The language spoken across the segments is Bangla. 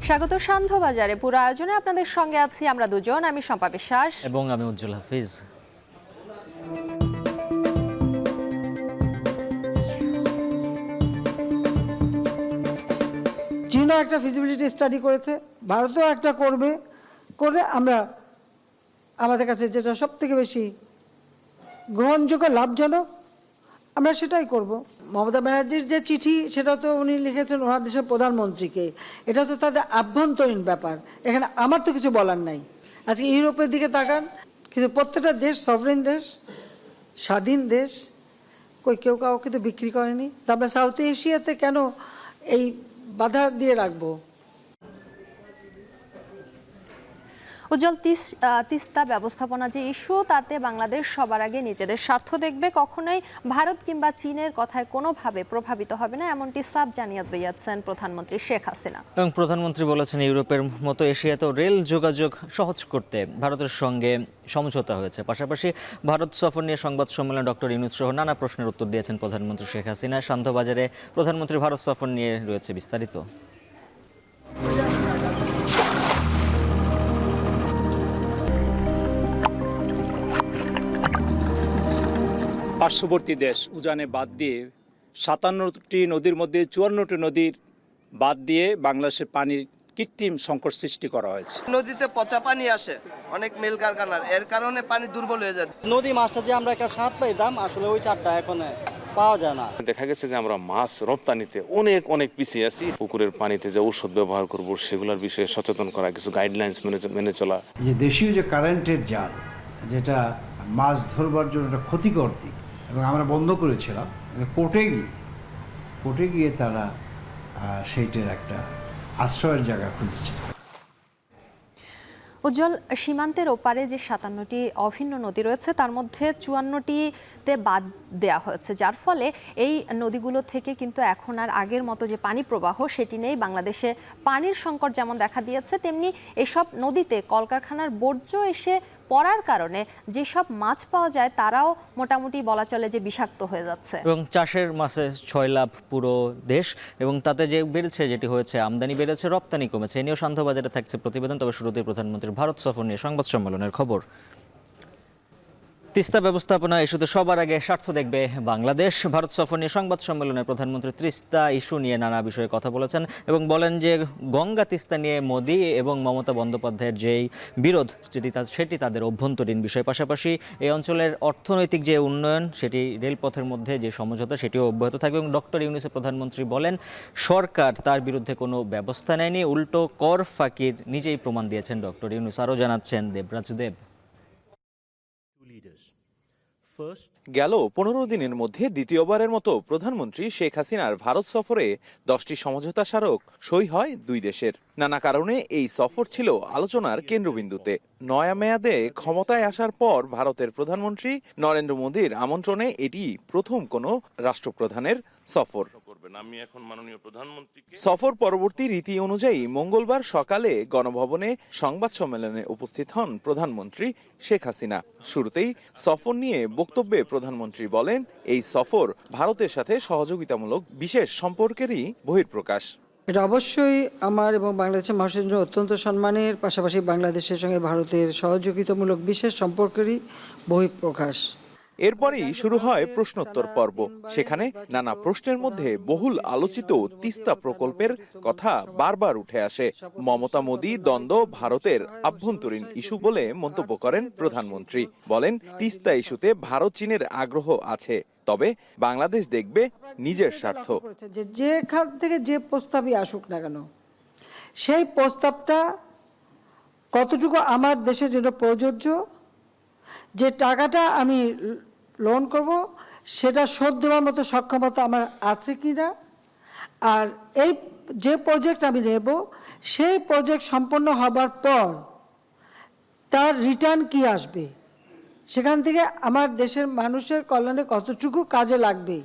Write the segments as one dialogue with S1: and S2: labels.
S1: স্বাগত সান্ধ্যবাজারে। পুরো আয়োজনে আপনাদের সঙ্গে আছি আমরা দুজন, আমি শম্পা বিশ্বাস
S2: এবং আমি উজ্জ্বল হাফিজ।
S3: চীনও একটা ফিজিবিলিটি স্টাডি করেছে, ভারতও একটা করে আমরা আমাদের কাছে যেটা সব থেকে বেশি গ্রহণযোগ্য লাভজনক আমরা সেটাই করব। মমতা ব্যানার্জির যে চিঠি সেটা তো উনি লিখেছেন ওনার দেশের প্রধানমন্ত্রীকে, এটা তো তাদের আভ্যন্তরীণ ব্যাপার, এখানে আমার তো কিছু বলার নাই। আজকে ইউরোপের দিকে তাকান, কিন্তু প্রত্যেকটা দেশ সভরেন দেশ, স্বাধীন দেশ, কেউ কাউকে তো বিক্রি করেনি। তা আমরা সাউথ এশিয়াতে কেন এই বাধা দিয়ে রাখবো?
S1: উজ্জ্বল, তিস্তা ব্যবস্থাপনা যে ইস্যু, তাতে বাংলাদেশ সবার আগে নিজেদের স্বার্থ দেখবে, কখনোই ভারত কিংবা চীনের কথায় কোনোভাবে প্রভাবিত হবে না, এমনটি সাফ জানিয়ে দিয়েছেন প্রধানমন্ত্রী শেখ হাসিনা।
S2: এবং প্রধানমন্ত্রী বলেছেন, ইউরোপের মতো এশিয়াতেও রেল যোগাযোগ সহজ করতে ভারতের সঙ্গে সমঝোতা হয়েছে। পাশাপাশি ভারত সফর নিয়ে সংবাদ সম্মেলনে ডক্টর ইউনূস সহ নানা প্রশ্নের উত্তর দিয়েছেন প্রধানমন্ত্রী শেখ হাসিনা। সান্ধ্যবাজারে প্রধানমন্ত্রী ভারত সফর নিয়ে রয়েছে বিস্তারিত।
S4: পার্শ্ববর্তী দেশ উজানে বাদ দিয়ে ৫৭টি নদীর মধ্যে ৫৪টি নদীর বাদ দিয়ে বাংলাদেশের পানির কৃত্রিম সংকট সৃষ্টি করা হয়েছে।
S5: নদীতে পচা পানি আসে অনেক মিল কারখানার, এর কারণে পানি দুর্বল হয়ে যায়।
S6: নদী মাছটা যে আমরা একটা স্বাদ পাইতাম, আসলে ওই চারটা এখন পাওয়া যায় না।
S7: দেখা গেছে যে আমরা মাছ রপ্তানিতে অনেক পিছিয়ে আছি। পুকুরের পানিতে যে ঔষধ ব্যবহার করব সেগুলোর বিষয়ে সচেতন করা, কিছু গাইডলাইন্স মেনে চলা।
S8: যে দেশীয় যে কারেন্টের জাল, যেটা মাছ ধরবার জন্য একটা ক্ষতিকর দিক, এবং আমরা বন্ধ করেছিলাম, কোর্টে গিয়ে তারা সেইটার একটা আশ্রয়ের জায়গা খুঁজছে।
S1: উজ্জ্বল, সীমান্তের ওপারে যে ৫৭টি অভিন্ন নদী রয়েছে তার মধ্যে ৫৪টিতে বাদ দেওয়া হয়েছে, যার ফলে এই নদীগুলো থেকে কিন্তু এখন আর আগের মতো যে পানি প্রবাহ সেটি নেই। বাংলাদেশে পানির সংকট যেমন দেখা দিয়েছে, তেমনি এসব নদীতে কলকারখানার বর্জ্য এসে পড়ার কারণে যেসব মাছ পাওয়া যায় তারাও মোটামুটি বলা চলে যে বিষাক্ত হয়ে যাচ্ছে।
S2: এবং চাষের মাছে ৬ লাভ পুরো দেশ, এবং তাতে যে বেড়েছে, যেটি হয়েছে আমদানি বেড়েছে, রপ্তানি কমেছে। এ নিয়েও সান্ধ্যবাজারে থাকছে প্রতিবেদন। তবে শুরুতেই প্রধানমন্ত্রীর ভারত সফর নিয়ে সংবাদ সম্মেলনের খবর। তিস্তা ব্যবস্থাপনা ইস্যুতে সবার আগে স্বার্থ দেখবে বাংলাদেশ। ভারত সফর নিয়ে সংবাদ সম্মেলনে প্রধানমন্ত্রী তিস্তা ইস্যু নিয়ে নানা বিষয়ে কথা বলেছেন এবং বলেন যে গঙ্গা তিস্তা নিয়ে মোদি এবং মমতা বন্দ্যোপাধ্যায়ের যেই বিরোধ সেটি তাদের অভ্যন্তরীণ বিষয়। পাশাপাশি এই অঞ্চলের অর্থনৈতিক যে উন্নয়ন, সেটি রেলপথের মধ্যে যে সমঝোতা সেটিও অব্যাহত থাকবে। এবং ডক্টর ইউনূসে প্রধানমন্ত্রী বলেন, সরকার তার বিরুদ্ধে কোনো ব্যবস্থা নেয়নি, উল্টো কর ফাঁকির নিজেই প্রমাণ দিয়েছেন ডক্টর ইউনূস। আরও জানাচ্ছেন দেবরাজ দেব।
S9: গেল ১৫ দিনের মধ্যে দ্বিতীয়বারের মতো প্রধানমন্ত্রী শেখ হাসিনার ভারত সফরে 10টি সমঝোতা স্মারক সই হয় দুই দেশের। নানা কারণে এই সফর ছিল আলোচনার কেন্দ্রবিন্দুতে। নয়া মেয়াদে ক্ষমতায় আসার পর ভারতের প্রধানমন্ত্রী নরেন্দ্র মোদীর আমন্ত্রণে এটি প্রথম কোনো রাষ্ট্রপ্রধানের সফর। সফর পরবর্তী রীতি অনুযায়ী মঙ্গলবার সকালে গণভবনে সংবাদ সম্মেলনে উপস্থিত হন প্রধানমন্ত্রী শেখ হাসিনা। শুরুতেই সফর নিয়ে বক্তব্যে প্রধানমন্ত্রী বলেন, এই সফর ভারতের সাথে সহযোগিতামূলক বিশেষ সম্পর্কেরই বহিঃপ্রকাশ।
S3: এটা অবশ্যই আমার এবং বাংলাদেশের মানুষের জন্য অত্যন্ত সম্মানের, পাশাপাশি বাংলাদেশের সঙ্গে ভারতের সহযোগিতামূলক বিশেষ সম্পর্কেরই বহিঃপ্রকাশ।
S9: এরপরেই শুরু হয় প্রশ্নোত্তর পর্ব। সেখানে নানা প্রশ্নের মধ্যে বহুল আলোচিত তিস্তা প্রকল্পের কথা বারবার উঠে আসে। মমতা মোদী দ্বন্দ্ব ভারতের আভ্যন্তরীণ ইস্যু বলে মন্তব্য করেন প্রধানমন্ত্রী। বলেন, তিস্তা ইস্যুতে ভারত চীনের আগ্রহ আছে, তবে বাংলাদেশ দেখবে নিজের স্বার্থ।
S3: যেখান থেকে যে প্রস্তাবই আসুক না কেন, সেই প্রস্তাবটা কতটুকু আমার দেশের জন্য প্রযোজ্য, যে টাকাটা আমি লোন করব সেটা শোধ দেওয়ার মতো সক্ষমতা আমার আছে কি না, আর এই যে প্রজেক্ট আমি নেব সেই প্রজেক্ট সম্পন্ন হবার পর তার রিটার্ন কি আসবে, সেখান থেকে আমার দেশের মানুষের কল্যাণে কতটুকু কাজে লাগবে,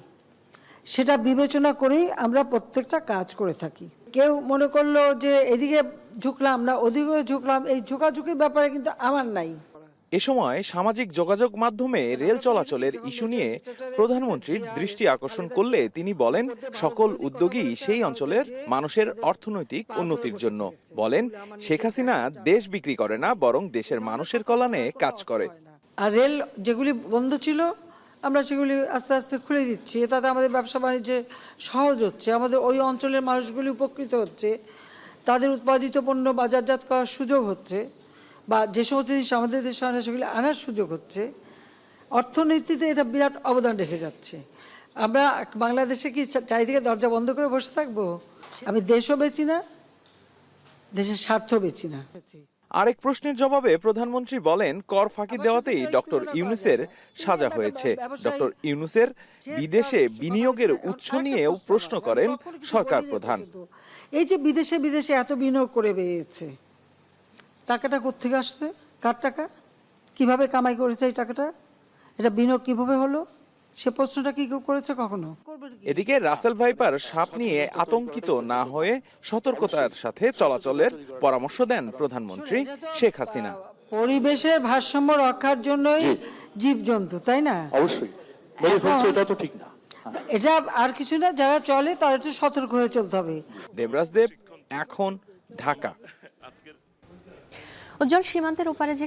S3: সেটা বিবেচনা করেই আমরা প্রত্যেকটা কাজ করে থাকি। কেউ মনে করলো যে এদিকে ঝুঁকলাম না ওদিকে ঝুঁকলাম, এই ঝুঁকাঝুঁকির ব্যাপারে কিন্তু আমার নাই।
S9: এ সময় সামাজিক যোগাযোগ মাধ্যমে রেল চলাচলের ইস্যু নিয়ে প্রধানমন্ত্রীর দৃষ্টি আকর্ষণ করলে তিনি বলেন, সকল উদ্যোগই সেই অঞ্চলের মানুষের অর্থনৈতিক উন্নতির জন্য। বলেন, শেখ হাসিনা দেশ বিক্রি করে না, বরং দেশের মানুষের কল্যাণে কাজ করে।
S3: আর রেল যেগুলি বন্ধ ছিল আমরা সেগুলি আস্তে আস্তে খুলে দিচ্ছি, তাতে আমাদের ব্যবসা বাণিজ্যে সহজ হচ্ছে, আমাদের ওই অঞ্চলের মানুষগুলি উপকৃত হচ্ছে, তাদের উৎপাদিত পণ্য বাজারজাত করার সুযোগ হচ্ছে, বা যে সমস্ত জিনিস আমাদের দেশে আনে সেগুলি আনার সুযোগ হচ্ছে। অর্থনীতিতে এটা বিরাট অবদান রেখে যাচ্ছে। আমরা বাংলাদেশে কি চারিদিকে দরজা বন্ধ করে বসে থাকবো? আমি দেশও বেচি না, দেশের স্বার্থ বেচি না।
S9: আরেক প্রশ্নের জবাবে প্রধানমন্ত্রী বলেন, কর ফাঁকি দেওয়াতেই ডক্টর ইউনূসের সাজা হয়েছে। ডক্টর ইউনূসের বিদেশে বিনিয়োগের উৎস নিয়েও প্রশ্ন করেন সরকার প্রধান।
S3: এই যে বিদেশে বিদেশে এত বিনিয়োগ করে বেরিয়েছে, টাকাটা কোত্থেকে আসছে? কার টাকা? কিভাবে কামাই করেছে এই টাকাটা? এটা বিনিয়োগ কিভাবে হলো? সে প্রশ্নটা কি কেউ করেছে কখনো?
S9: এদিকে রাসেল ভাইপার সাপ নিয়ে আতঙ্কিত না হয়ে সতর্কতার সাথে চলাচলের পরামর্শ দেন প্রধানমন্ত্রী শেখ হাসিনা।
S3: পরিবেশের ভারসাম্য রক্ষার জন্যই জীবজন্তু, তাই না?
S10: অবশ্যই এটা তো ঠিক না।
S3: এটা আর কিছু না, যারা চলে তারা একটু সতর্ক হয়ে চলতে হবে।
S9: দেবরাজ দেব, এখন, ঢাকা।
S1: উজ্জ্বল, সীমান্তের ওপারে যে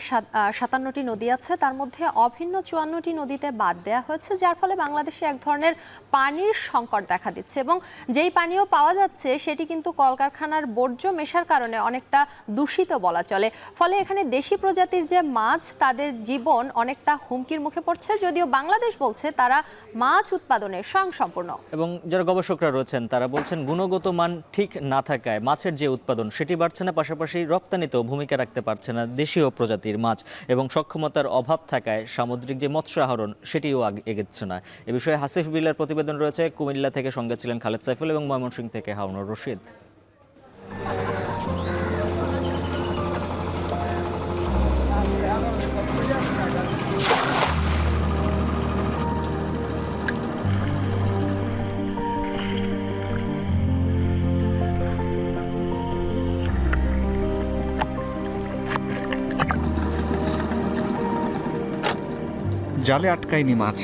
S1: 57টি নদী আছে তার মধ্যে অভিন্ন 54টি নদীতে বাদ দেওয়া হয়েছে, যার ফলে বাংলাদেশে এক ধরনের পানির সংকট দেখা দিচ্ছে এবং যেই পানীয় পাওয়া যাচ্ছে সেটি কিন্তু কলকারখানার বর্জ্য মেশার কারণে অনেকটা দূষিত বলা চলে। ফলে এখানে দেশি প্রজাতির যে মাছ তাদের জীবন অনেকটা হুমকির মুখে পড়ছে, যদিও বাংলাদেশ বলছে তারা মাছ উৎপাদনে স্বয়ংসম্পূর্ণ।
S2: এবং যারা গবেষকরা রয়েছেন তারা বলছেন গুণগত মান ঠিক না থাকায় মাছের যে উৎপাদন সেটি বাড়ছে না, পাশাপাশি রপ্তানিতেও ভূমিকা রাখতে পারছে না দেশীয় প্রজাতির মাছ, এবং সক্ষমতার অভাব থাকায় সামুদ্রিক যে মৎস্য আহরণ সেটিও এগোচ্ছে না। এ বিষয়ে হাসিফ বিল্লার প্রতিবেদন রয়েছে। কুমিল্লা থেকে সঙ্গে ছিলেন খালেদ সাইফুল এবং ময়মনসিংহ থেকে হারুনুর রশিদ।
S11: জালে আটকায়নি মাছ,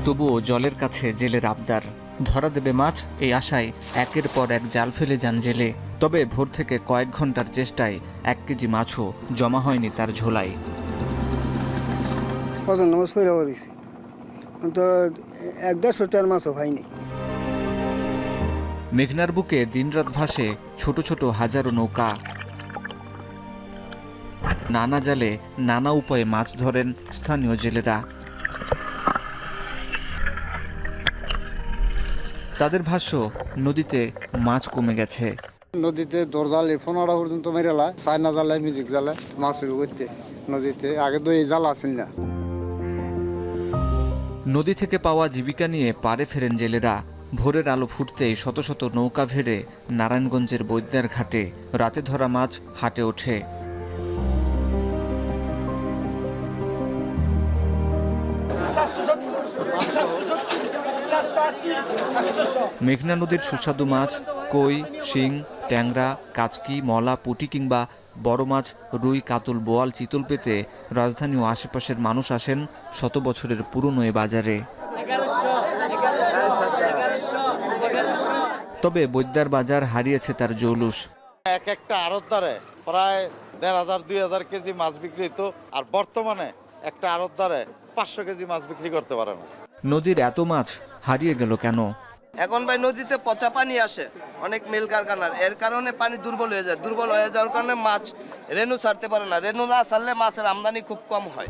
S11: তবুও জলের কাছে জেলের আবদার। ধরা দেবে মাছ এই আশায় একের পর এক জাল ফেলে যান জেলে। তবে ভোর থেকে কয়েক ঘন্টার চেষ্টায় 1 কেজি মাছও জমা হয়নি তার ঝোলায়। মেঘনার বুকে দিনরাত ভাসে ছোট ছোট হাজারো নৌকা। নানা জালে নানা উপায়ে মাছ ধরেন স্থানীয় জেলেরা। তাদের ভাষ্য, নদীতে মাছ কমে গেছে।
S6: নদীতে দরজালে 15টা পর্যন্ত মেরেলা, চায়না জালে, মিউজিক জালে মাছ করতে নদীতে। আগে তো এই জাল আসেন না।
S11: নদী থেকে পাওয়া জীবিকা নিয়ে পাড়ে ফেরেন জেলেরা। ভোরের আলো ফুটতেই শত শত নৌকা ভেড়ে নারায়ণগঞ্জের বৈদ্যার ঘাটে রাতে ধরা মাছ হাটে ওঠে। মেঘনা নদীর সুস্বাদু মাছ কই, শিং, ট্যাংরা, কাচকি, মলা, পুঁটি কিংবা বড় মাছ রুই, কাতল, বোয়াল, চিতল পেতে রাজধানী ও আশেপাশের মানুষ আসেন শত বছরের পুরনো এ বাজারে। তবে বৈদ্যার বাজার হারিয়েছে তার জৌলুস।
S6: এক একটা আড়তদারে প্রায় 1500-2000 কেজি মাছ বিক্রি হতো, আর বর্তমানে একটা আড়তদারে 500 কেজি মাছ বিক্রি করতে পারে না।
S11: নদীর এত মাছ হারিয়ে গেল কেন?
S5: এখন ভাই নদীতে পচা পানি আসে অনেক মিল কারখানার, এর কারণে পানি দুর্বল হয়ে যায়। দুর্বল হয়ে যাওয়ার কারণে মাছ রেণু ছাড়তে পারে না। রেণু না ছাড়লে মাছের আমদানি খুব কম হয়।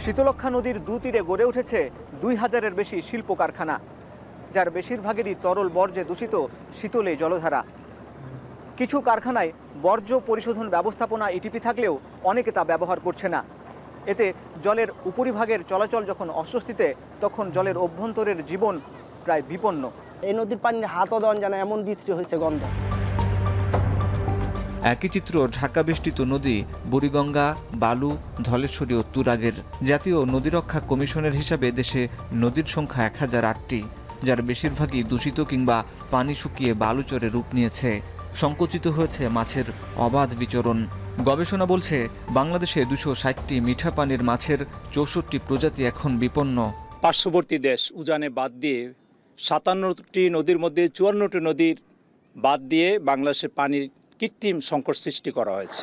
S12: শীতলক্ষ্যা নদীর দুতীরে গড়ে উঠেছে 2000-এর বেশি শিল্প কারখানা, যার বেশিরভাগেরই তরল বর্জ্যে দূষিত শীতলে জলধারা। কিছু কারখানায় বর্জ্য পরিশোধন ব্যবস্থাপনা ইটিপি থাকলেও অনেকে তা ব্যবহার করছে না। এতে জলের উপরিভাগের চলাচল যখন অস্বস্তিতে, তখন জলের অভ্যন্তরের জীবন প্রায় বিপন্ন।
S13: এই নদীর পানির হাতও দেওয়া যায় না, এমন বিশ্রী হয়েছে গন্ধ।
S11: একই চিত্র ঢাকা বেষ্টিত নদী বুড়িগঙ্গা, বালু, ধলেশ্বরী ও তুরাগের। জাতীয় নদীরক্ষা কমিশনের হিসাবে দেশে নদীর সংখ্যা 1008টি, যার বেশিরভাগই দূষিত কিংবা পানি শুকিয়ে বালুচরে রূপ নিয়েছে। সংকুচিত হয়েছে মাছের অবাধ বিচরণ। গবেষণা বলছে বাংলাদেশে 260টি মিঠা পানির মাছের 64টি প্রজাতি এখন বিপন্ন।
S4: পার্শ্ববর্তী দেশ উজানে বাদ দিয়ে 57টি নদীর মধ্যে 54টি নদীর বাদ দিয়ে বাংলাদেশের পানির কৃত্রিম সংকট সৃষ্টি করা হয়েছে।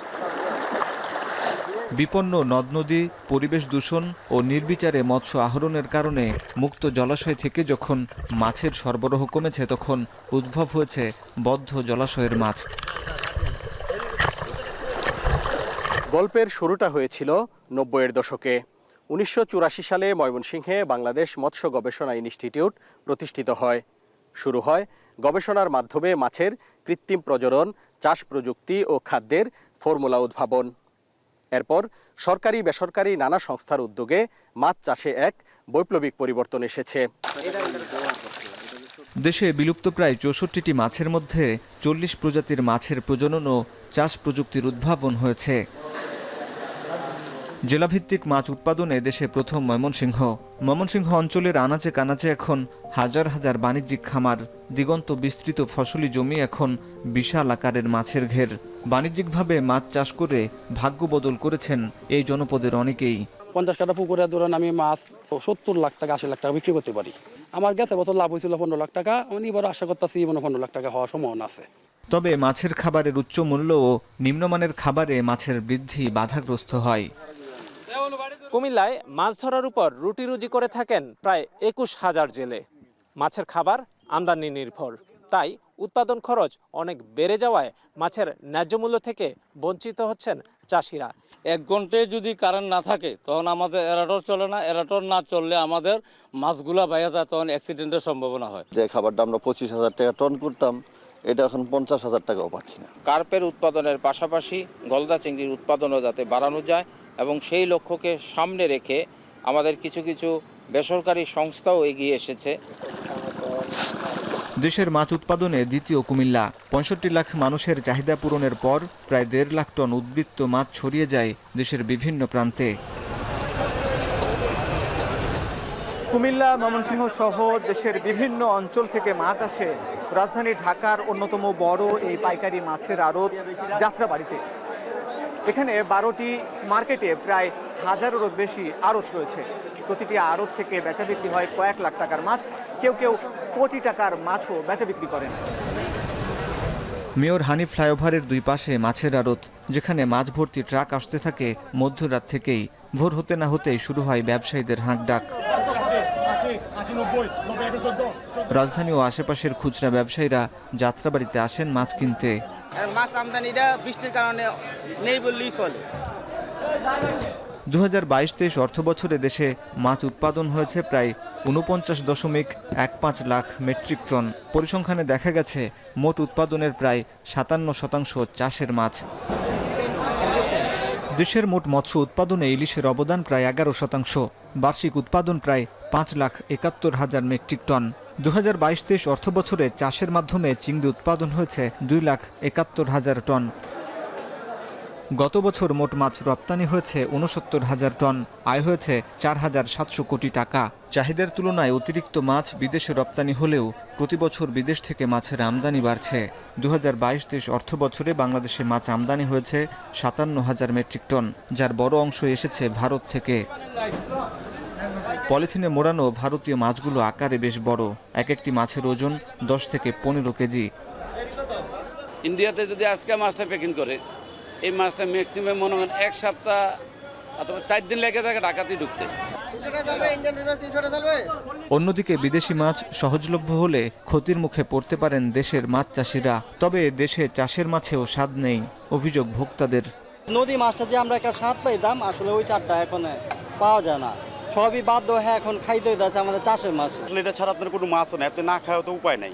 S11: বিপন্ন নদ নদী, পরিবেশ দূষণ ও নির্বিচারে মৎস্য আহরণের কারণে মুক্ত জলাশয় থেকে যখন মাছের সরবরাহ কমেছে তখন উদ্ভব হয়েছে বদ্ধ জলাশয়ের মাছ।
S14: গল্পের শুরুটা হয়েছিল 90-এর দশকে। 1984 সালে ময়মনসিংহে বাংলাদেশ মৎস্য গবেষণা ইনস্টিটিউট প্রতিষ্ঠিত হয়। শুরু হয় গবেষণার মাধ্যমে মাছের কৃত্রিম প্রজনন, চাষ প্রযুক্তি ও খাদ্যের ফর্মুলা উদ্ভাবন। এরপর সরকারি বেসরকারি নানা সংস্থার উদ্যোগে মাছ চাষে এক বৈপ্লবিক পরিবর্তন এসেছে।
S11: দেশে বিলুপ্ত প্রায় 64টি মাছের মধ্যে 40 প্রজাতির মাছের প্রজনন ও চাষ প্রযুক্তির উদ্ভাবন হয়েছে। জেলাভিত্তিক মাছ উৎপাদনে দেশে প্রথম ময়মনসিংহ। ময়মনসিংহ অঞ্চলের আনাচে কানাচে এখন হাজার হাজার বাণিজ্যিক খামার। দিগন্ত বিস্তৃত ফসলি জমি এখন বিশাল আকারের মাছের ঘের। বাণিজ্যিকভাবে মাছ চাষ করে ভাগ্য বদল করেছেন এই জনপদের অনেকেই।
S10: 50 কাঠা পুকুরে ধরেন আমি মাছ 70 লাখ টাকা 80 লাখ টাকা বিক্রি করতে পারি। আমার গেছে বছর লাভ হয়েছিল 15 লাখ টাকা। আমি এবার আশা করতেছি 15 লাখ টাকা হওয়ার সম্ভাবনা আছে।
S11: তবে মাছের খাবারের উচ্চ মূল্য ও নিম্নমানের খাবারে মাছের বৃদ্ধি বাধাগ্রস্ত হয়।
S15: কুমিল্লায় মাছ ধরার উপর রুটি রুজি করে থাকেন প্রায় 21,000 জেলে। মাছের খাবার আমদানি নির্ভর, তাই উৎপাদন খরচ অনেক বেড়ে যাওয়ায় মাছের ন্যায্য মূল্য থেকে বঞ্চিত হচ্ছেন চাষিরা।
S16: 1 ঘন্টায় যদি কারেন্ট না থাকে তখন আমাদের এরাটর চলে না, এরাটর না চললে আমাদের মাছগুলা বাইরে যায়, তখন অ্যাক্সিডেন্টের সম্ভাবনা হয়।
S6: যে খাবারটা আমরা 25,000 টাকা টন করতাম, এটা এখন 50,000 টাকাও পাচ্ছি না।
S16: কার্পের উৎপাদনের পাশাপাশি গলদা চিংড়ির উৎপাদনও যাতে বাড়ানো যায় এবং সেই লক্ষ্যকে সামনে রেখে আমাদের কিছু কিছু বেসরকারি সংস্থাও এগিয়ে এসেছে।
S11: দেশের মাছ উৎপাদনে দ্বিতীয় কুমিল্লা। 65 লাখ মানুষের চাহিদা পূরণের পর প্রায় 1.5 লাখ টন উদ্বৃত্ত মাছ ছড়িয়ে যায় দেশের বিভিন্ন প্রান্তে।
S12: কুমিল্লা, ময়মনসিংহ সহ দেশের বিভিন্ন অঞ্চল থেকে মাছ আসে রাজধানী ঢাকার অন্যতম বড় এই পাইকারি মাছের আড়ত যাত্রাবাড়িতে। এখানে 12টি মার্কেটে প্রায় 1000-এরও বেশি আড়ত রয়েছে। প্রতিটি আড়ত থেকে বেচা বিক্রি হয় কয়েক লাখ টাকার মাছ, কেউ কেউ কোটি টাকার মাছও বেচা বিক্রি করেন।
S11: মেয়র হানি ফ্লাইওভারের দুই পাশে মাছের আড়ত, যেখানে মাছ ভর্তি ট্রাক আসতে থাকে মধ্যরাত থেকেই। ভোর হতে না হতেই শুরু হয় ব্যবসায়ীদের হাঁকডাক। রাজধানী ও আশেপাশের খুচরা ব্যবসায়ীরা যাত্রাবাড়িতে আসেন মাছ কিনতে।
S13: মাছ আমদানিটা বৃষ্টির কারণে নেই বললেই চলে।
S11: 2022-23 অর্থ বছরে দেশে মাছ উৎপাদন হয়েছে প্রায় 49.15 লাখ মেট্রিক টন। পরিসংখ্যানে দেখা গেছে মোট উৎপাদনের প্রায় 57% চাষের মাছ। দেশের মোট মৎস্য উৎপাদনে ইলিশের অবদান প্রায় 11%। বার্ষিক উৎপাদন প্রায় 5,71,000 মেট্রিক টন। 2022-23 অর্থ বছরে চাষের মাধ্যমে চিংড়ি উৎপাদন হয়েছে 2,71,000 টন। গত বছর মোট মাছ রপ্তানি হয়েছে 69,000 টন, আয় হয়েছে 4,700 কোটি টাকা। চাহিদার তুলনায় অতিরিক্ত মাছ বিদেশে রপ্তানি হলেও প্রতি বছর বিদেশ থেকে মাছের আমদানি বাড়ছে। 2022-23 অর্থ বছরে বাংলাদেশে মাছ আমদানি হয়েছে 57,000 মেট্রিক টন, যার বড় অংশ এসেছে ভারত থেকে। পলিথিনে মোড়ানো ভারতীয় মাছগুলো আকারে বেশ বড়। এক একটি মাছের ওজন 10 থেকে 15 কেজি।
S16: ইন্ডিয়াতে যদি আজকে মাছটা প্যাকিং করে, এই মাছটা ম্যাক্সিমাম মনে করেন 1 সপ্তাহ অথবা 4 দিন লেগে থাকে ঢাকাতেই ঢুকতে।
S11: অন্যদিকে বিদেশি মাছ সহজলভ্য হলে ক্ষতির মুখে পড়তে পারেন দেশের মাছ চাষিরা। তবে দেশে চাষের মাছেও স্বাদ নেই, অভিযোগ ভোক্তাদের।
S13: নদী মাছটা যে আমরা একটা স্বাদ পাইতাম, আসলে ওই চারটা এখন পাওয়া যায় না। সবই বাধ্য হয়ে এখন খাইতে যাচ্ছে আমাদের চাষের মাছ।
S6: এটা ছাড়া আপনার কোনো মাছও নেই, আপনি না খাওয়া তো উপায় নাই।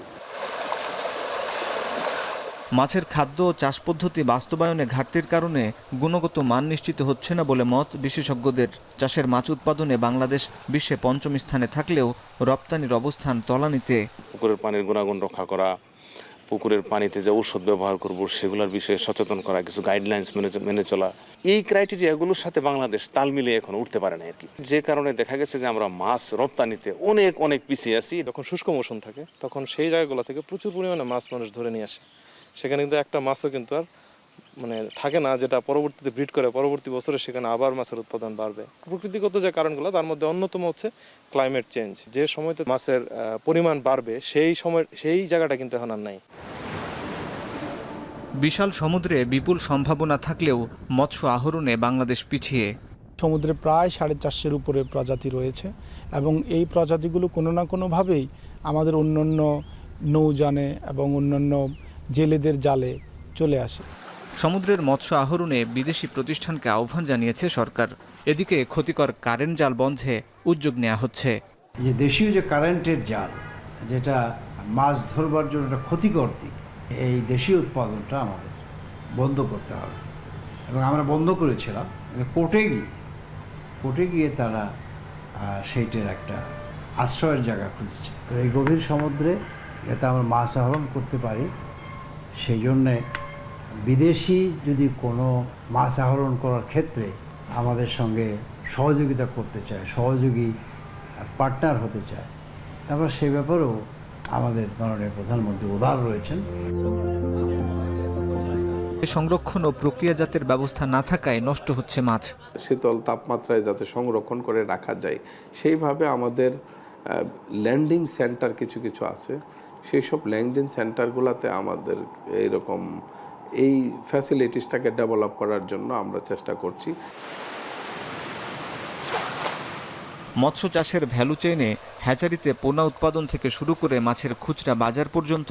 S11: মাছের খাদ্য ও চাষ পদ্ধতি বাস্তবায়নে ঘাটতির কারণে গুণগত মান নিশ্চিত হচ্ছে না বলে মত বিশেষজ্ঞদের। চাষের মাছ উৎপাদনে বাংলাদেশ বিশ্বে 5ম স্থানে থাকলেও রপ্তানির অবস্থান তলানিতে।
S7: পুকুরের পানির গুণাগুণ রক্ষা করা, পুকুরের পানিতে যে ঔষধ ব্যবহার করব সেগুলোর বিষয়ে সচেতন করা, কিছু গাইডলাইন্স মেনে চলা, এই ক্রাইটেরিয়াগুলোর সাথে বাংলাদেশ তাল মিলিয়ে এখন উঠতে পারে না আর কি। যে কারণে দেখা গেছে যে আমরা মাছ রপ্তানিতে অনেক পিছিয়ে আছি।
S17: যখন শুষ্ক মৌসুম থাকে তখন সেই জায়গাগুলো থেকে প্রচুর পরিমাণে মাছ মানুষ ধরে নিয়ে আসে। সেখানে কিন্তু একটা মাছও কিন্তু আর থাকে না, যেটা পরবর্তীতে ব্রিড করে পরবর্তী বছরে সেখানে আবার মাছের উৎপাদন বাড়বে। প্রকৃতিগত যে কারণগুলো তার মধ্যে অন্যতম হচ্ছে ক্লাইমেট চেঞ্জ। যে সময়তে মাছের পরিমাণ বাড়বে সেই জায়গাটা কিন্তু এখন আর নাই।
S11: বিশাল সমুদ্রে বিপুল সম্ভাবনা থাকলেও মৎস্য আহরণে বাংলাদেশ পিছিয়ে।
S18: সমুদ্রে প্রায় 450-এর উপরে প্রজাতি রয়েছে এবং এই প্রজাতিগুলো কোনো না কোনোভাবেই আমাদের অন্যান্য নৌযানে এবং অন্যান্য জেলেদের জালে চলে আসে।
S11: সমুদ্রের মৎস্য আহরণে বিদেশি প্রতিষ্ঠানকে আহ্বান জানিয়েছে সরকার। এদিকে ক্ষতিকর কারেন্ট জাল বন্ধে উদ্যোগ নেওয়া হচ্ছে।
S8: যে দেশীয় যে কারেন্টের জাল, যেটা মাছ ধরবার জন্য একটা ক্ষতিকর দিক, এই দেশীয় উৎপাদনটা আমাদের বন্ধ করতে হবে এবং আমরা বন্ধ করেছিলাম। কোর্টে গিয়ে তারা সেইটার একটা আশ্রয়ের জায়গা খুঁজছে। তো এই গভীর সমুদ্রে যাতে আমরা মাছ আহরণ করতে পারি, সেই জন্যে বিদেশি যদি কোনো মাছ আহরণ করার ক্ষেত্রে আমাদের সঙ্গে সহযোগিতা করতে চায়, সহযোগী পার্টনার হতে চায়, তারপর সেই ব্যাপারেও আমাদের মাননীয় প্রধানমন্ত্রী উদার রয়েছেন।
S11: সংরক্ষণ ও প্রক্রিয়াজাতের ব্যবস্থা না থাকায় নষ্ট হচ্ছে মাছ।
S19: শীতল তাপমাত্রায় যাতে সংরক্ষণ করে রাখা যায় সেইভাবে আমাদের ল্যান্ডিং সেন্টার কিছু আছে। সেই সব ল্যান্ডিং সেন্টারগুলোতে আমাদের এইরকম এই ফ্যাসিলিটিসটাকে ডেভেলপ করার জন্য আমরা চেষ্টা করছি।
S11: মৎস্য চাষের ভ্যালু চেইনে হ্যাচারিতে পোনা উৎপাদন থেকে শুরু করে মাছের খুচরা বাজার পর্যন্ত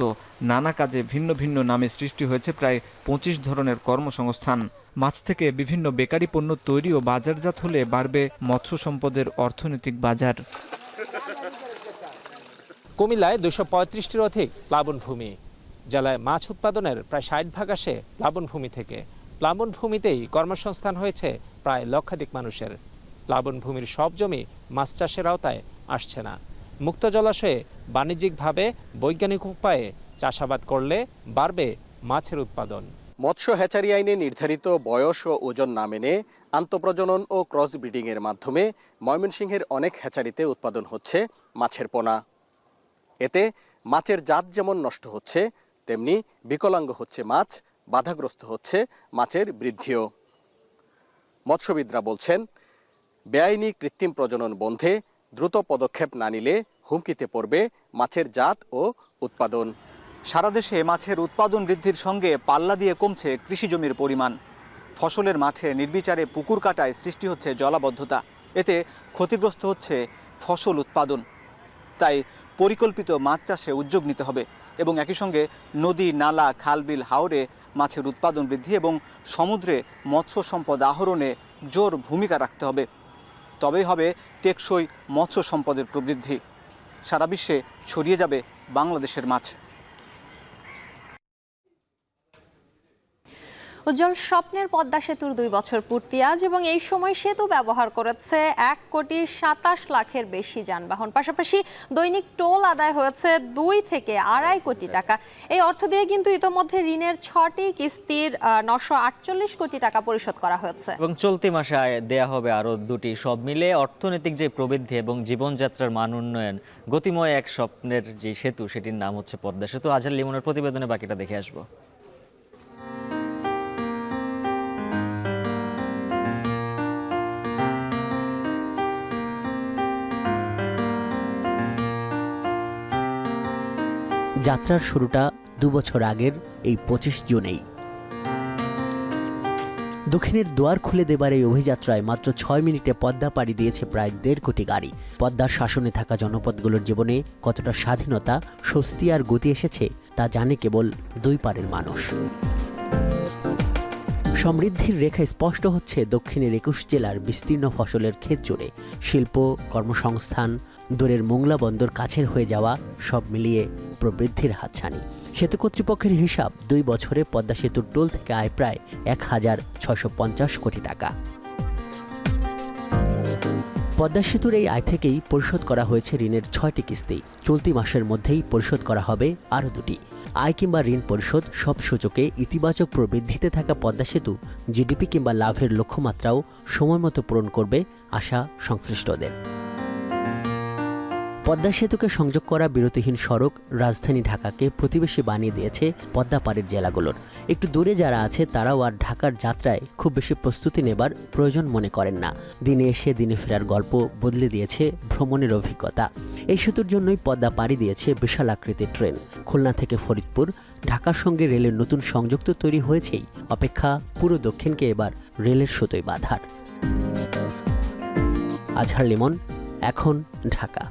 S11: নানা কাজে ভিন্ন ভিন্ন নামে সৃষ্টি হয়েছে প্রায় 25 ধরনের কর্মসংস্থান। মাছ থেকে বিভিন্ন বেকারি পণ্য তৈরি ও বাজারজাত হলে বাড়বে মৎস্য সম্পদের অর্থনৈতিক বাজার।
S15: কুমিল্লায় 235টির অধিক প্লাবনভূমি। জেলায় মাছ উৎপাদনের প্রায় 60% আসে প্লাবনভূমি থেকে। প্লাবনভূমিতেই কর্মসংস্থান হয়েছে প্রায় লক্ষাধিক মানুষের। প্লাবনভূমির সব জমি মাছ চাষের আওতায় আসছে না। মুক্ত জলাশয়ে বাণিজ্যিকভাবে বৈজ্ঞানিক উপায়ে চাষাবাদ করলে বাড়বে মাছের উৎপাদন।
S14: মৎস্য হ্যাচারি আইনে নির্ধারিত বয়স ও ওজন না মেনে আন্তঃপ্রজনন ও ক্রস ব্রিডিংয়ের মাধ্যমে ময়মনসিংহের অনেক হ্যাচারিতে উৎপাদন হচ্ছে মাছের পোনা। এতে মাছের জাত যেমন নষ্ট হচ্ছে, তেমনি বিকলাঙ্গ হচ্ছে মাছ, বাধাগ্রস্ত হচ্ছে মাছের বৃদ্ধিও। মৎস্যবিদরা বলছেন, বেআইনি কৃত্রিম প্রজনন বন্ধে দ্রুত পদক্ষেপ না নিলে হুমকিতে পড়বে মাছের জাত ও উৎপাদন।
S12: সারা দেশে মাছের উৎপাদন বৃদ্ধির সঙ্গে পাল্লা দিয়ে কমছে কৃষিজমির পরিমাণ। ফসলের মাঠে নির্বিচারে পুকুর কাটায় সৃষ্টি হচ্ছে জলাবদ্ধতা। এতে ক্ষতিগ্রস্ত হচ্ছে ফসল উৎপাদন। তাই পরিকল্পিত মাছ চাষে উদ্যোগ নিতে হবে এবং একই সঙ্গে নদী, নালা, খালবিল, হাওরে মাছের উৎপাদন বৃদ্ধি এবং সমুদ্রে মৎস্য সম্পদ আহরণে জোর ভূমিকা রাখতে হবে। তবেই হবে টেকসই মৎস্য সম্পদের প্রবৃদ্ধি। সারা বিশ্বে ছড়িয়ে যাবে বাংলাদেশের মাছ।
S1: উজ্জ্বল স্বপ্নের পদ্মা সেতুর 2 বছর পূর্তি আজ এবং এই সময় সেতু ব্যবহার করেছে 1,27,00,000-এর বেশি যানবাহন। পাশাপাশি দৈনিক টোল আদায় হয়েছে 2 থেকে 2.5 কোটি টাকা। এই অর্থ দিয়ে কিন্তু ইতোমধ্যে ঋণের 6টি কিস্তির 948 কোটি টাকা পরিশোধ করা হয়েছে
S2: এবং চলতি মাসে দেয়া হবে আরও 2টি। সব মিলে অর্থনৈতিক যে প্রবৃদ্ধি এবং জীবনযাত্রার মান উন্নয়ন, গতিময় এক স্বপ্নের যে সেতু, সেটির নাম হচ্ছে পদ্মা সেতু। আজহার লিমনের প্রতিবেদনে বাকিটা দেখে আসবো।
S20: যাত্রার শুরুটা 2 বছর আগের এই 25 জুনেই। দক্ষিণের দুয়ার খুলে দেবার এই অভিযাত্রায় মাত্র 6 মিনিটে পদ্মা পাড়ি দিয়েছে প্রায় 1.5 কোটি গাড়ি। পদ্মার শাসনে থাকা জনপদগুলোর জীবনে কতটা স্বাধীনতা, স্বস্তি আর গতি এসেছে তা জানে কেবল 2 পারের মানুষ। সমৃদ্ধির রেখা স্পষ্ট হচ্ছে দক্ষিণের 21 জেলার বিস্তীর্ণ ফসলের ক্ষেত জুড়ে। শিল্প, কর্মসংস্থান, দূরের মোংলা বন্দর কাছের হয়ে যাওয়া, সব মিলিয়ে প্রবৃদ্ধির হাতছানি। সেতু কর্তৃপক্ষের হিসাব 2 বছরে পদ্মা সেতুর টোল থেকে আয় প্রায় 1,650 কোটি টাকা। পদ্মা সেতুর এই আয় থেকেই পরিশোধ করা হয়েছে ঋণের 6টি কিস্তি। চলতি মাসের মধ্যেই পরিশোধ করা হবে আরও 2টি। আয় কিংবা ঋণ পরিশোধ সব সূচকে ইতিবাচক প্রবৃদ্ধিতে থাকা পদ্মা সেতু জিডিপি কিংবা লাভের লক্ষ্যমাত্রাও সময়মতো পূরণ করবে আশা সংশ্লিষ্টদের। পদ্মা সেতুকে সংযোগ করা বিরতিহীন সড়ক রাজধানী ঢাকাকে প্রতিবেশী বানিয়ে দিয়েছে পদ্মা পাড়ের জেলাগুলোর। একটু দূরে যারা আছে তারাও আর ঢাকার যাত্রায় খুব বেশি প্রস্তুতি নেবার প্রয়োজন মনে করেন না। দিনে এসে দিনে ফেরার গল্প বদলে দিয়েছে ভ্রমণের অভিজ্ঞতা। এই সেতুর জন্যই পদ্মা পাড়ি দিয়েছে বিশাল আকৃতির ট্রেন। খুলনা থেকে ফরিদপুর, ঢাকার সঙ্গে রেলের নতুন সংযোগ তো তৈরি হয়েছেই, অপেক্ষা পুরো দক্ষিণকে এবার রেলের সুতোয় বাঁধার। আজহার লিমন, এখন ঢাকা।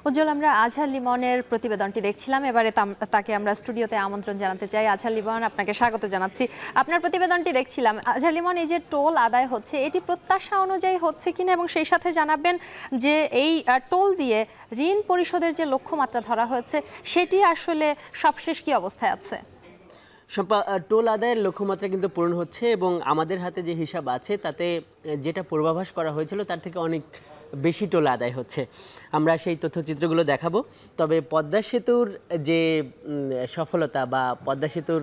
S1: উজ্জ্বল, আমরা আজহার লিমনের প্রতিবেদনটি দেখছিলাম। এবারে তাকে আমরা স্টুডিওতে আমন্ত্রণ জানাতে চাই। আজহার লিমন, আপনাকে স্বাগত জানাচ্ছি। আপনার প্রতিবেদনটি দেখছিলাম। আজহার লিমন, এই যে টোল আদায় হচ্ছে, এটি প্রত্যাশা অনুযায়ী হচ্ছে কিনা, এবং সেই সাথে জানাবেন যে এই টোল দিয়ে ঋণ পরিশোধের যে লক্ষ্যমাত্রা ধরা হয়েছে সেটি আসলে সবশেষ কি অবস্থায় আছে?
S20: টোল আদায়ের লক্ষ্যমাত্রা কিন্তু পূরণ হচ্ছে, এবং আমাদের হাতে যে হিসাব আছে তাতে যেটা পূর্বাভাস করা হয়েছিল তার থেকে অনেক বেশি টোল আদায় হচ্ছে। আমরা সেই তথ্যচিত্রগুলো দেখাবো। তবে পদ্মা সেতুর যে সফলতা বা পদ্মা সেতুর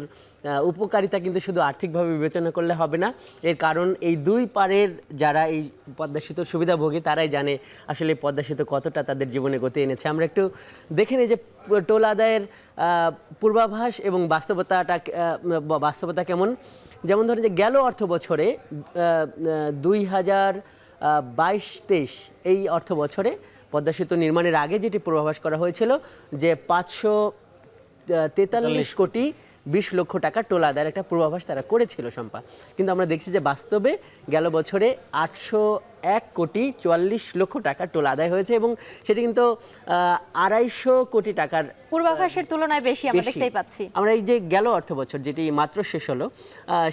S20: উপকারিতা কিন্তু শুধু আর্থিকভাবে বিবেচনা করলে হবে না। এর কারণ এই দুই পাড়ের যারা এই পদ্মা সেতুর সুবিধাভোগী তারাই জানে আসলে পদ্মা সেতু কতটা তাদের জীবনে গতি এনেছে। আমরা একটু দেখে নিই যে টোল আদায়ের পূর্বাভাস এবং বাস্তবতা কেমন। যেমন ধরেন যে গেল অর্থ বছরে 2022-23 এই অর্থ বছরে পদ্মা সেতু নির্মাণের আগে যেটি পূর্বাভাস করা হয়েছিল যে 543 কোটি 20 লক্ষ টাকা টোল আদায়ের একটা পূর্বাভাস তারা করেছিল শম্পা। কিন্তু আমরা দেখছি যে বাস্তবে গেল বছরে 801 কোটি 44 লক্ষ টাকা টোল আদায় হয়েছে, এবং সেটি কিন্তু 250 কোটি টাকার
S1: পূর্বাভাসের তুলনায় বেশি আমরা দেখতেই পাচ্ছি। আমরা
S20: এই যে গেল অর্থ বছর যেটি মাত্র শেষ হলো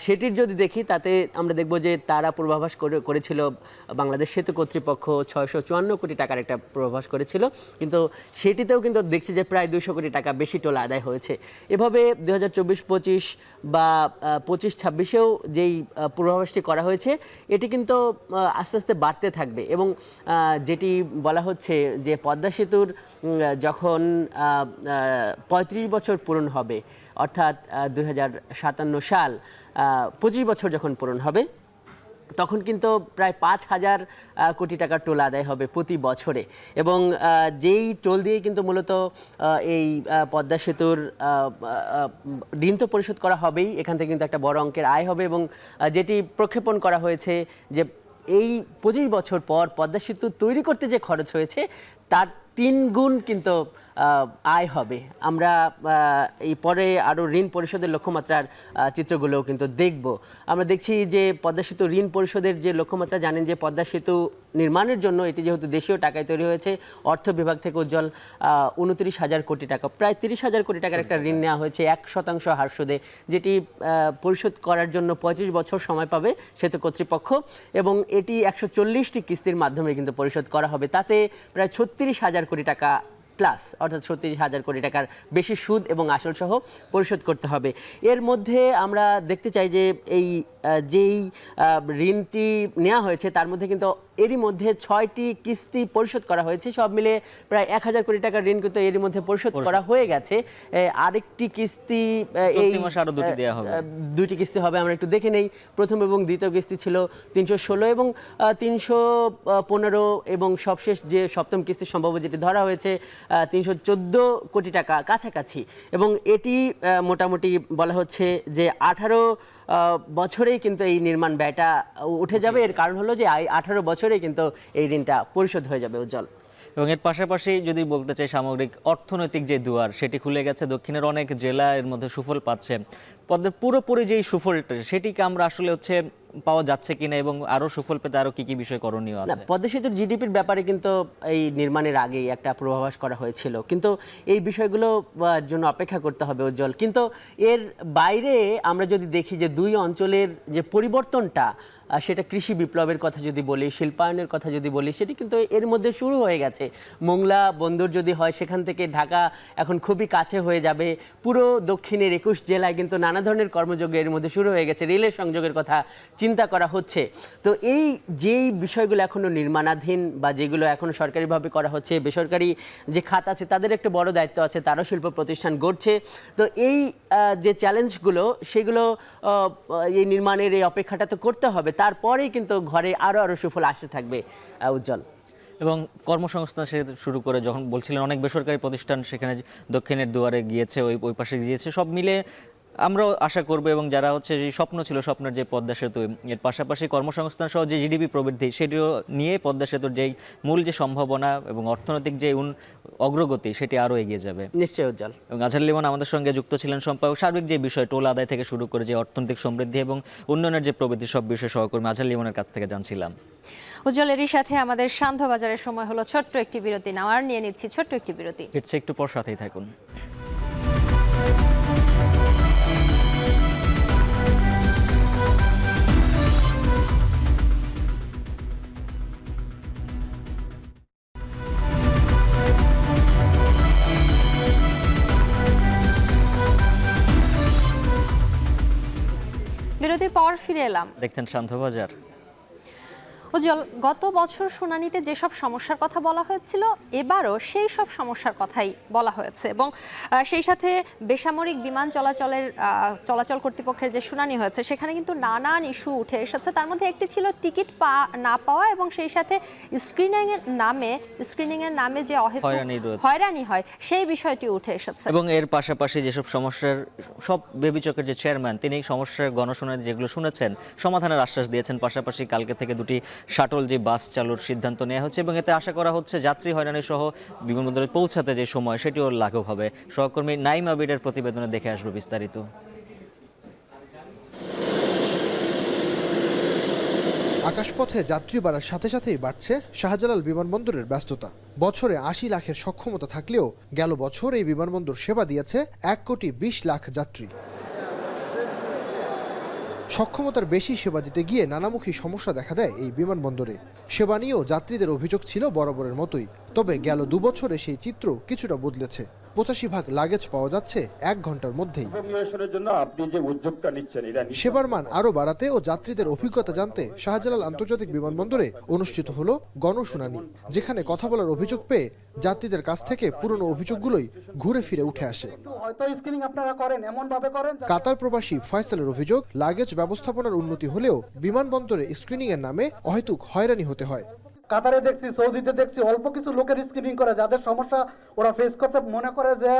S20: সেটির যদি দেখি তাতে আমরা দেখব যে তারা পূর্বাভাস করেছিল, বাংলাদেশ সেতু কর্তৃপক্ষ 654 কোটি টাকার একটা পূর্বাভাস করেছিল, কিন্তু সেটিতেও কিন্তু দেখছি যে প্রায় 200 কোটি টাকা বেশি টোল আদায় হয়েছে। এভাবে 2024-25 বা 25-26-এও যেই পূর্বাভাসটি করা হয়েছে এটি কিন্তু আস্তে আস্তে বাড়তে থাকবে। এবং যেটি বলা হচ্ছে যে পদ্মা সেতুর যখন 35 বছর পূরণ হবে, অর্থাৎ 2057 সাল 25 বছর যখন পূরণ হবে, তখন কিন্তু প্রায় 5000 কোটি টাকার টোল আদায় হবে প্রতি বছরে। এবং যেই টোল দিয়ে কিন্তু মূলত এই পদ্মা সেতুর ঋণ তো পরিশোধ করা হবেই, এখান থেকে কিন্তু একটা বড় অঙ্কের আয় হবে। এবং যেটি প্রক্ষেপণ করা হয়েছে যে এই 25 বছর পর পদ্মা সেতু তৈরি করতে যে খরচ হয়েছে তার 3 গুণ কিন্তু আয় হবে। আমরা এই পরে আরও ঋণ পরিশোধের লক্ষ্যমাত্রার চিত্রগুলোও কিন্তু দেখব। আমরা দেখছি যে পদ্মা সেতু ঋণ পরিশোধের যে লক্ষ্যমাত্রা, জানেন যে পদ্মা সেতু নির্মাণের জন্য এটি যেহেতু দেশীয় টাকায় তৈরি হয়েছে, অর্থ বিভাগ থেকে উজ্জ্বল 29,000 কোটি টাকা, প্রায় 30,000 কোটি টাকার একটা ঋণ নেওয়া হয়েছে 1% হার সুদে, যেটি পরিশোধ করার জন্য 35 বছর সময় পাবে সেতু কর্তৃপক্ষ। এবং এটি 140টি কিস্তির মাধ্যমে কিন্তু পরিশোধ করা হবে। তাতে প্রায় 36,000 কোটি টাকা প্লাস, অর্থাৎ 36,000 কোটি টাকার বেশি সুদ এবং আসল সহ পরিশোধ করতে হবে। এর মধ্যে আমরা দেখতে চাই যে এই যেই ঋণটি নেওয়া হয়েছে তার মধ্যে কিন্তু এরই মধ্যে 6টি কিস্তি পরিশোধ করা হয়েছে। সব মিলে প্রায় 1000 কোটি টাকার ঋণ কিন্তু এরই মধ্যে পরিশোধ করা হয়ে গেছে। আরেকটি কিস্তি এই
S2: আরো দুটি দেয়া হবে,
S20: 2টি কিস্তি হবে। আমরা একটু দেখে নেই। প্রথম এবং দ্বিতীয় কিস্তি ছিল 316 এবং 315, এবং সবশেষ যে সপ্তম কিস্তি সম্ভব যেটি ধরা হয়েছে 314 কোটি টাকা কাছাকাছি। এবং এটি মোটামুটি বলা হচ্ছে যে 18 বছরেই কিন্তু এই নির্মাণ ব্যয়টা উঠে যাবে। এর কারণ হলো যে 18 বছরেই কিন্তু এই ঋণটা পরিশোধ হয়ে যাবে উজ্জ্বল।
S2: এবং এর পাশাপাশি যদি বলতে চাই সামগ্রিক অর্থনৈতিক যে দুয়ার সেটি খুলে গেছে, দক্ষিণের অনেক জেলা এর মধ্যে সুফল পাচ্ছে। পদ্মার পুরোপুরি যেই সুফলটা সেটিকে আমরা আসলে পাওয়া যাচ্ছে কিনা, এবং আরো সুফল পেতে আরো কি কি বিষয় করণীয় আছে?
S20: পদ্মা সেতুর জিডিপির ব্যাপারে কিন্তু এই নির্মাণের আগেই একটা পূর্বাভাস করা হয়েছিল, কিন্তু এই বিষয়গুলো জন্য অপেক্ষা করতে হবে উজ্জ্বল। কিন্তু এর বাইরে আমরা যদি দেখি যে দুই অঞ্চলের যে পরিবর্তনটা, সেটা কৃষি বিপ্লবের কথা যদি বলি, শিল্পায়নের কথা যদি বলি, সেটি কিন্তু এর মধ্যে শুরু হয়ে গেছে। মোংলা বন্দর যদি হয়, সেখান থেকে ঢাকা এখন খুবই কাছে হয়ে যাবে। পুরো দক্ষিণের 21 জেলায় কিন্তু নানা ধরনের কর্মযোগ্য এর মধ্যে শুরু হয়ে গেছে। রেলের সংযোগের কথা চিন্তা করা হচ্ছে। তো এই যেই বিষয়গুলো এখনো নির্মাণাধীন বা যেগুলো এখনো সরকারিভাবে করা হচ্ছে, বেসরকারি যে খাত আছে তাদের একটা বড় দায়িত্ব আছে, তারও শিল্প প্রতিষ্ঠান গড়ছে। তো এই যে চ্যালেঞ্জগুলো সেগুলো এই নির্মাণের এই অপেক্ষাটা তো করতে হবে, তারপরেই কিন্তু ঘরে আরও সুফল আসতে থাকবে। উজ্জ্বল।
S2: এবং কর্মসংস্থান শুরু করে যখন বলছিলেন অনেক বেসরকারি প্রতিষ্ঠান সেখানে দক্ষিণের দুয়ারে গিয়েছে, ওই পাশে গিয়েছে, সব মিলে আমরাও আশা করব এবং যারা হচ্ছে যে স্বপ্ন ছিল স্বপ্নের যে পদ্মা সেতু, এর পাশাপাশি কর্মসংস্থান সহ যে জিডিপি প্রবৃদ্ধি সেটিও নিয়ে পদ্মা সেতুর যেই মূল যে সম্ভাবনা এবং অর্থনৈতিক যে অগ্রগতি সেটি আরও এগিয়ে যাবে।
S20: নিশ্চয়ই উজ্জ্বল।
S2: এবং আজহার লিমন আমাদের সঙ্গে যুক্ত ছিলেন সম্পাদক। সার্বিক যে বিষয় টোল আদায় থেকে শুরু করে যে অর্থনৈতিক সমৃদ্ধি এবং উন্নয়নের যে প্রবৃদ্ধি, সব বিষয়ে সহকর্মী আজহার লিমনের কাছ থেকে জানছিলাম।
S1: উজ্জ্বল, এরই সাথে আমাদের সান্ধ্যবাজারের সময় হলো ছোট্ট একটি বিরতি নেওয়ার, নিয়ে নিচ্ছি ছোট্ট একটি বিরতি।
S2: ফিরছে একটু পর, সাথেই থাকুন।
S1: বিরতির পর ফিরে এলাম।
S2: দেখছেন সান্ধ্যবাজার।
S1: উজ্জ্বল, গত বছর শুনানিতে যেসব সমস্যার কথা বলা হয়েছিল এবারও সেই সব সমস্যার কথাই বলা হয়েছে এবং সেই সাথে বেসামরিক বিমান চলাচল কর্তৃপক্ষের যে শুনানি হয়েছে সেখানে কিন্তু নানান ইস্যু উঠে এসেছে। তার মধ্যে একটি ছিল টিকিট না পাওয়া এবং সেই সাথে স্ক্রিনিংয়ের নামে যে হয়রানি হয় সেই বিষয়টি উঠে এসেছে।
S2: এবং এর পাশাপাশি যেসব সমস্যার সব বেবিচকের যে চেয়ারম্যান তিনি সমস্যার গণশুনানি যেগুলো শুনেছেন সমাধানের আশ্বাস দিয়েছেন। পাশাপাশি কালকে থেকে দুটি শাটল যে বাস চালুর সিদ্ধান্ত নেওয়া হচ্ছে এবং এতে আশা করা হচ্ছে যাত্রী হয়রানি সহ বিমানবন্দরে পৌঁছাতে যে সময় সেটিও লাঘব হবে। সহকর্মী নাইম আবিরের প্রতিবেদনে দেখে আসবে বিস্তারিত।
S21: আকাশপথে যাত্রী বাড়ার সাথে সাথেই বাড়ছে শাহজালাল বিমানবন্দরের ব্যস্ততা। বছরে ৮০ লাখের সক্ষমতা থাকলেও গেল বছর এই বিমানবন্দর সেবা দিয়েছে ১,২০,০০,০০০ যাত্রী। সক্ষমতার বেশি সেবা দিতে গিয়ে নানামুখী সমস্যা দেখা দেয় এই বিমানবন্দরে। সেবা নিয়েও যাত্রীদের অভিযোগ ছিল বরাবরের মতোই, তবে গেল ২ বছরে সেই চিত্র কিছুটা বদলেছে। ৮৫% লাগেজ পাওয়া যাচ্ছে ১ ঘন্টার মধ্যেই। সেবার মান আরও বাড়াতে ও যাত্রীদের অভিজ্ঞতা জানতে শাহজালাল আন্তর্জাতিক বিমানবন্দরে অনুষ্ঠিত হলো গণশুনানি, যেখানে কথা বলার অভিযোগ পেয়ে যাত্রীদের কাছ থেকে পুরনো অভিযোগগুলোই ঘুরে ফিরে উঠে আসে। কাতার প্রবাসী ফয়সালের অভিযোগ, লাগেজ ব্যবস্থাপনার উন্নতি হলেও বিমানবন্দরে স্ক্রিনিংয়ের নামে অহেতুক হয়রানি হতে হয়।
S22: কাতারে দেখছি, সৌদিতে দেখছি, অল্প কিছু লোকের স্ক্রিনিং করে, যাদের সমস্যা ওরা ফেস করতে মনে করে যে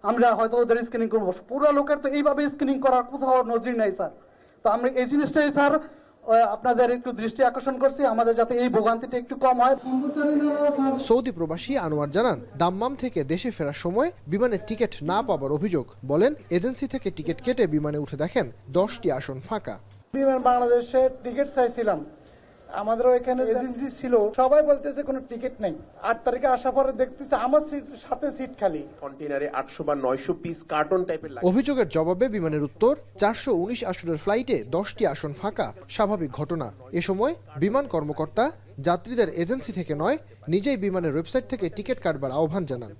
S22: আমরা হয়তো ওদের স্ক্রিনিং করবো। পুরো লোকের তো এইভাবে স্ক্রিনিং করার কোথাও নজির নাই স্যার। তো আমরা এই জিনিসটাই স্যার আপনাদের একটু দৃষ্টি আকর্ষণ করছি, আমাদের যাতে এই ভোগান্তিটা একটু কম হয়।
S21: সৌদি প্রবাসী আনোয়ার জানান, দাম্মাম থেকে দেশে ফেরার সময় বিমানের টিকিট না পাওয়ার অভিযোগ। বলেন, এজেন্সি থেকে টিকিট কেটে বিমানে উঠে দেখেন 10টি আসন ফাঁকা।
S22: বিমান বাংলাদেশে টিকিট চাইছিলাম, আমাদেরও এখানে এজেন্সি ছিল, সবাই বলতেছে কোনো টিকিট নেই। 8 তারিখে আসার পরে দেখতেছে আমার সাথে সিট খালি।
S23: কন্টেইনারে 800 বা 900 পিস কার্টন টাইপের।
S21: অভিযোগের জবাবে বিমানের উত্তর, 419 আসনের ফ্লাইটে 10টি আসন ফাঁকা স্বাভাবিক ঘটনা। এ সময় বিমান কর্মকর্তা যাত্রীদের এজেন্সি থেকে নয়, নিজেই বিমানের ওয়েবসাইট থেকে টিকিট কাটবার আহ্বান জানান।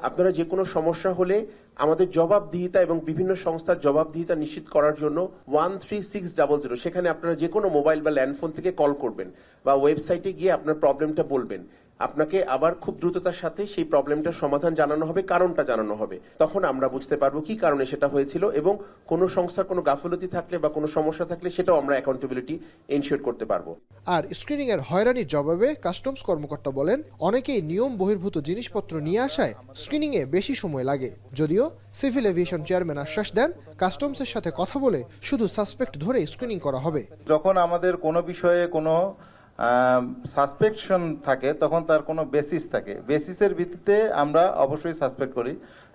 S23: আপনারা যে কোনো সমস্যা হলে আমাদের জবাবদিহিতা এবং বিভিন্ন সংস্থার জবাবদিহিতা নিশ্চিত করার জন্য 13600 সেখানে আপনারা যে কোনো মোবাইল বা ল্যান্ডফোন থেকে কল করবেন বা ওয়েবসাইটে গিয়ে আপনার প্রবলেমটা বলবেন। আপনাকে আবার খুব দ্রুততার সাথে সেই প্রবলেমটার সমাধান জানানো হবে, কারণটা জানানো হবে। তখন আমরা বুঝতে পারবো কি কারণে সেটা হয়েছিল এবং কোনো সংস্থার কোনো গাফলতি থাকলে বা কোনো সমস্যা থাকলে সেটাও আমরা অ্যাকাউন্টেবিলিটি এনশিওর করতে পারবো।
S21: আর স্ক্রিনিং এর হয়রানির জবাবে কাস্টমস কর্মকর্তা বলেন, অনেকেই নিয়ম বহির্ভূত জিনিসপত্র নিয়ে আসায় স্ক্রিনিং এ বেশি সময় লাগে। যদিও সিভিল এভিয়েশন চেয়ারম্যান আশ্বাস দেন, কাস্টমসের সাথে কথা বলে শুধু সাসপেক্ট ধরে স্ক্রিনিং করা হবে।
S24: যখন আমাদের কোনো বিষয়ে কোনো সাসপেকশন থাকে তখন তার কোনো বেসিস থাকে, বেসিসের ভিত্তিতে আমরা অবশ্যই সাসপেক্ট করি।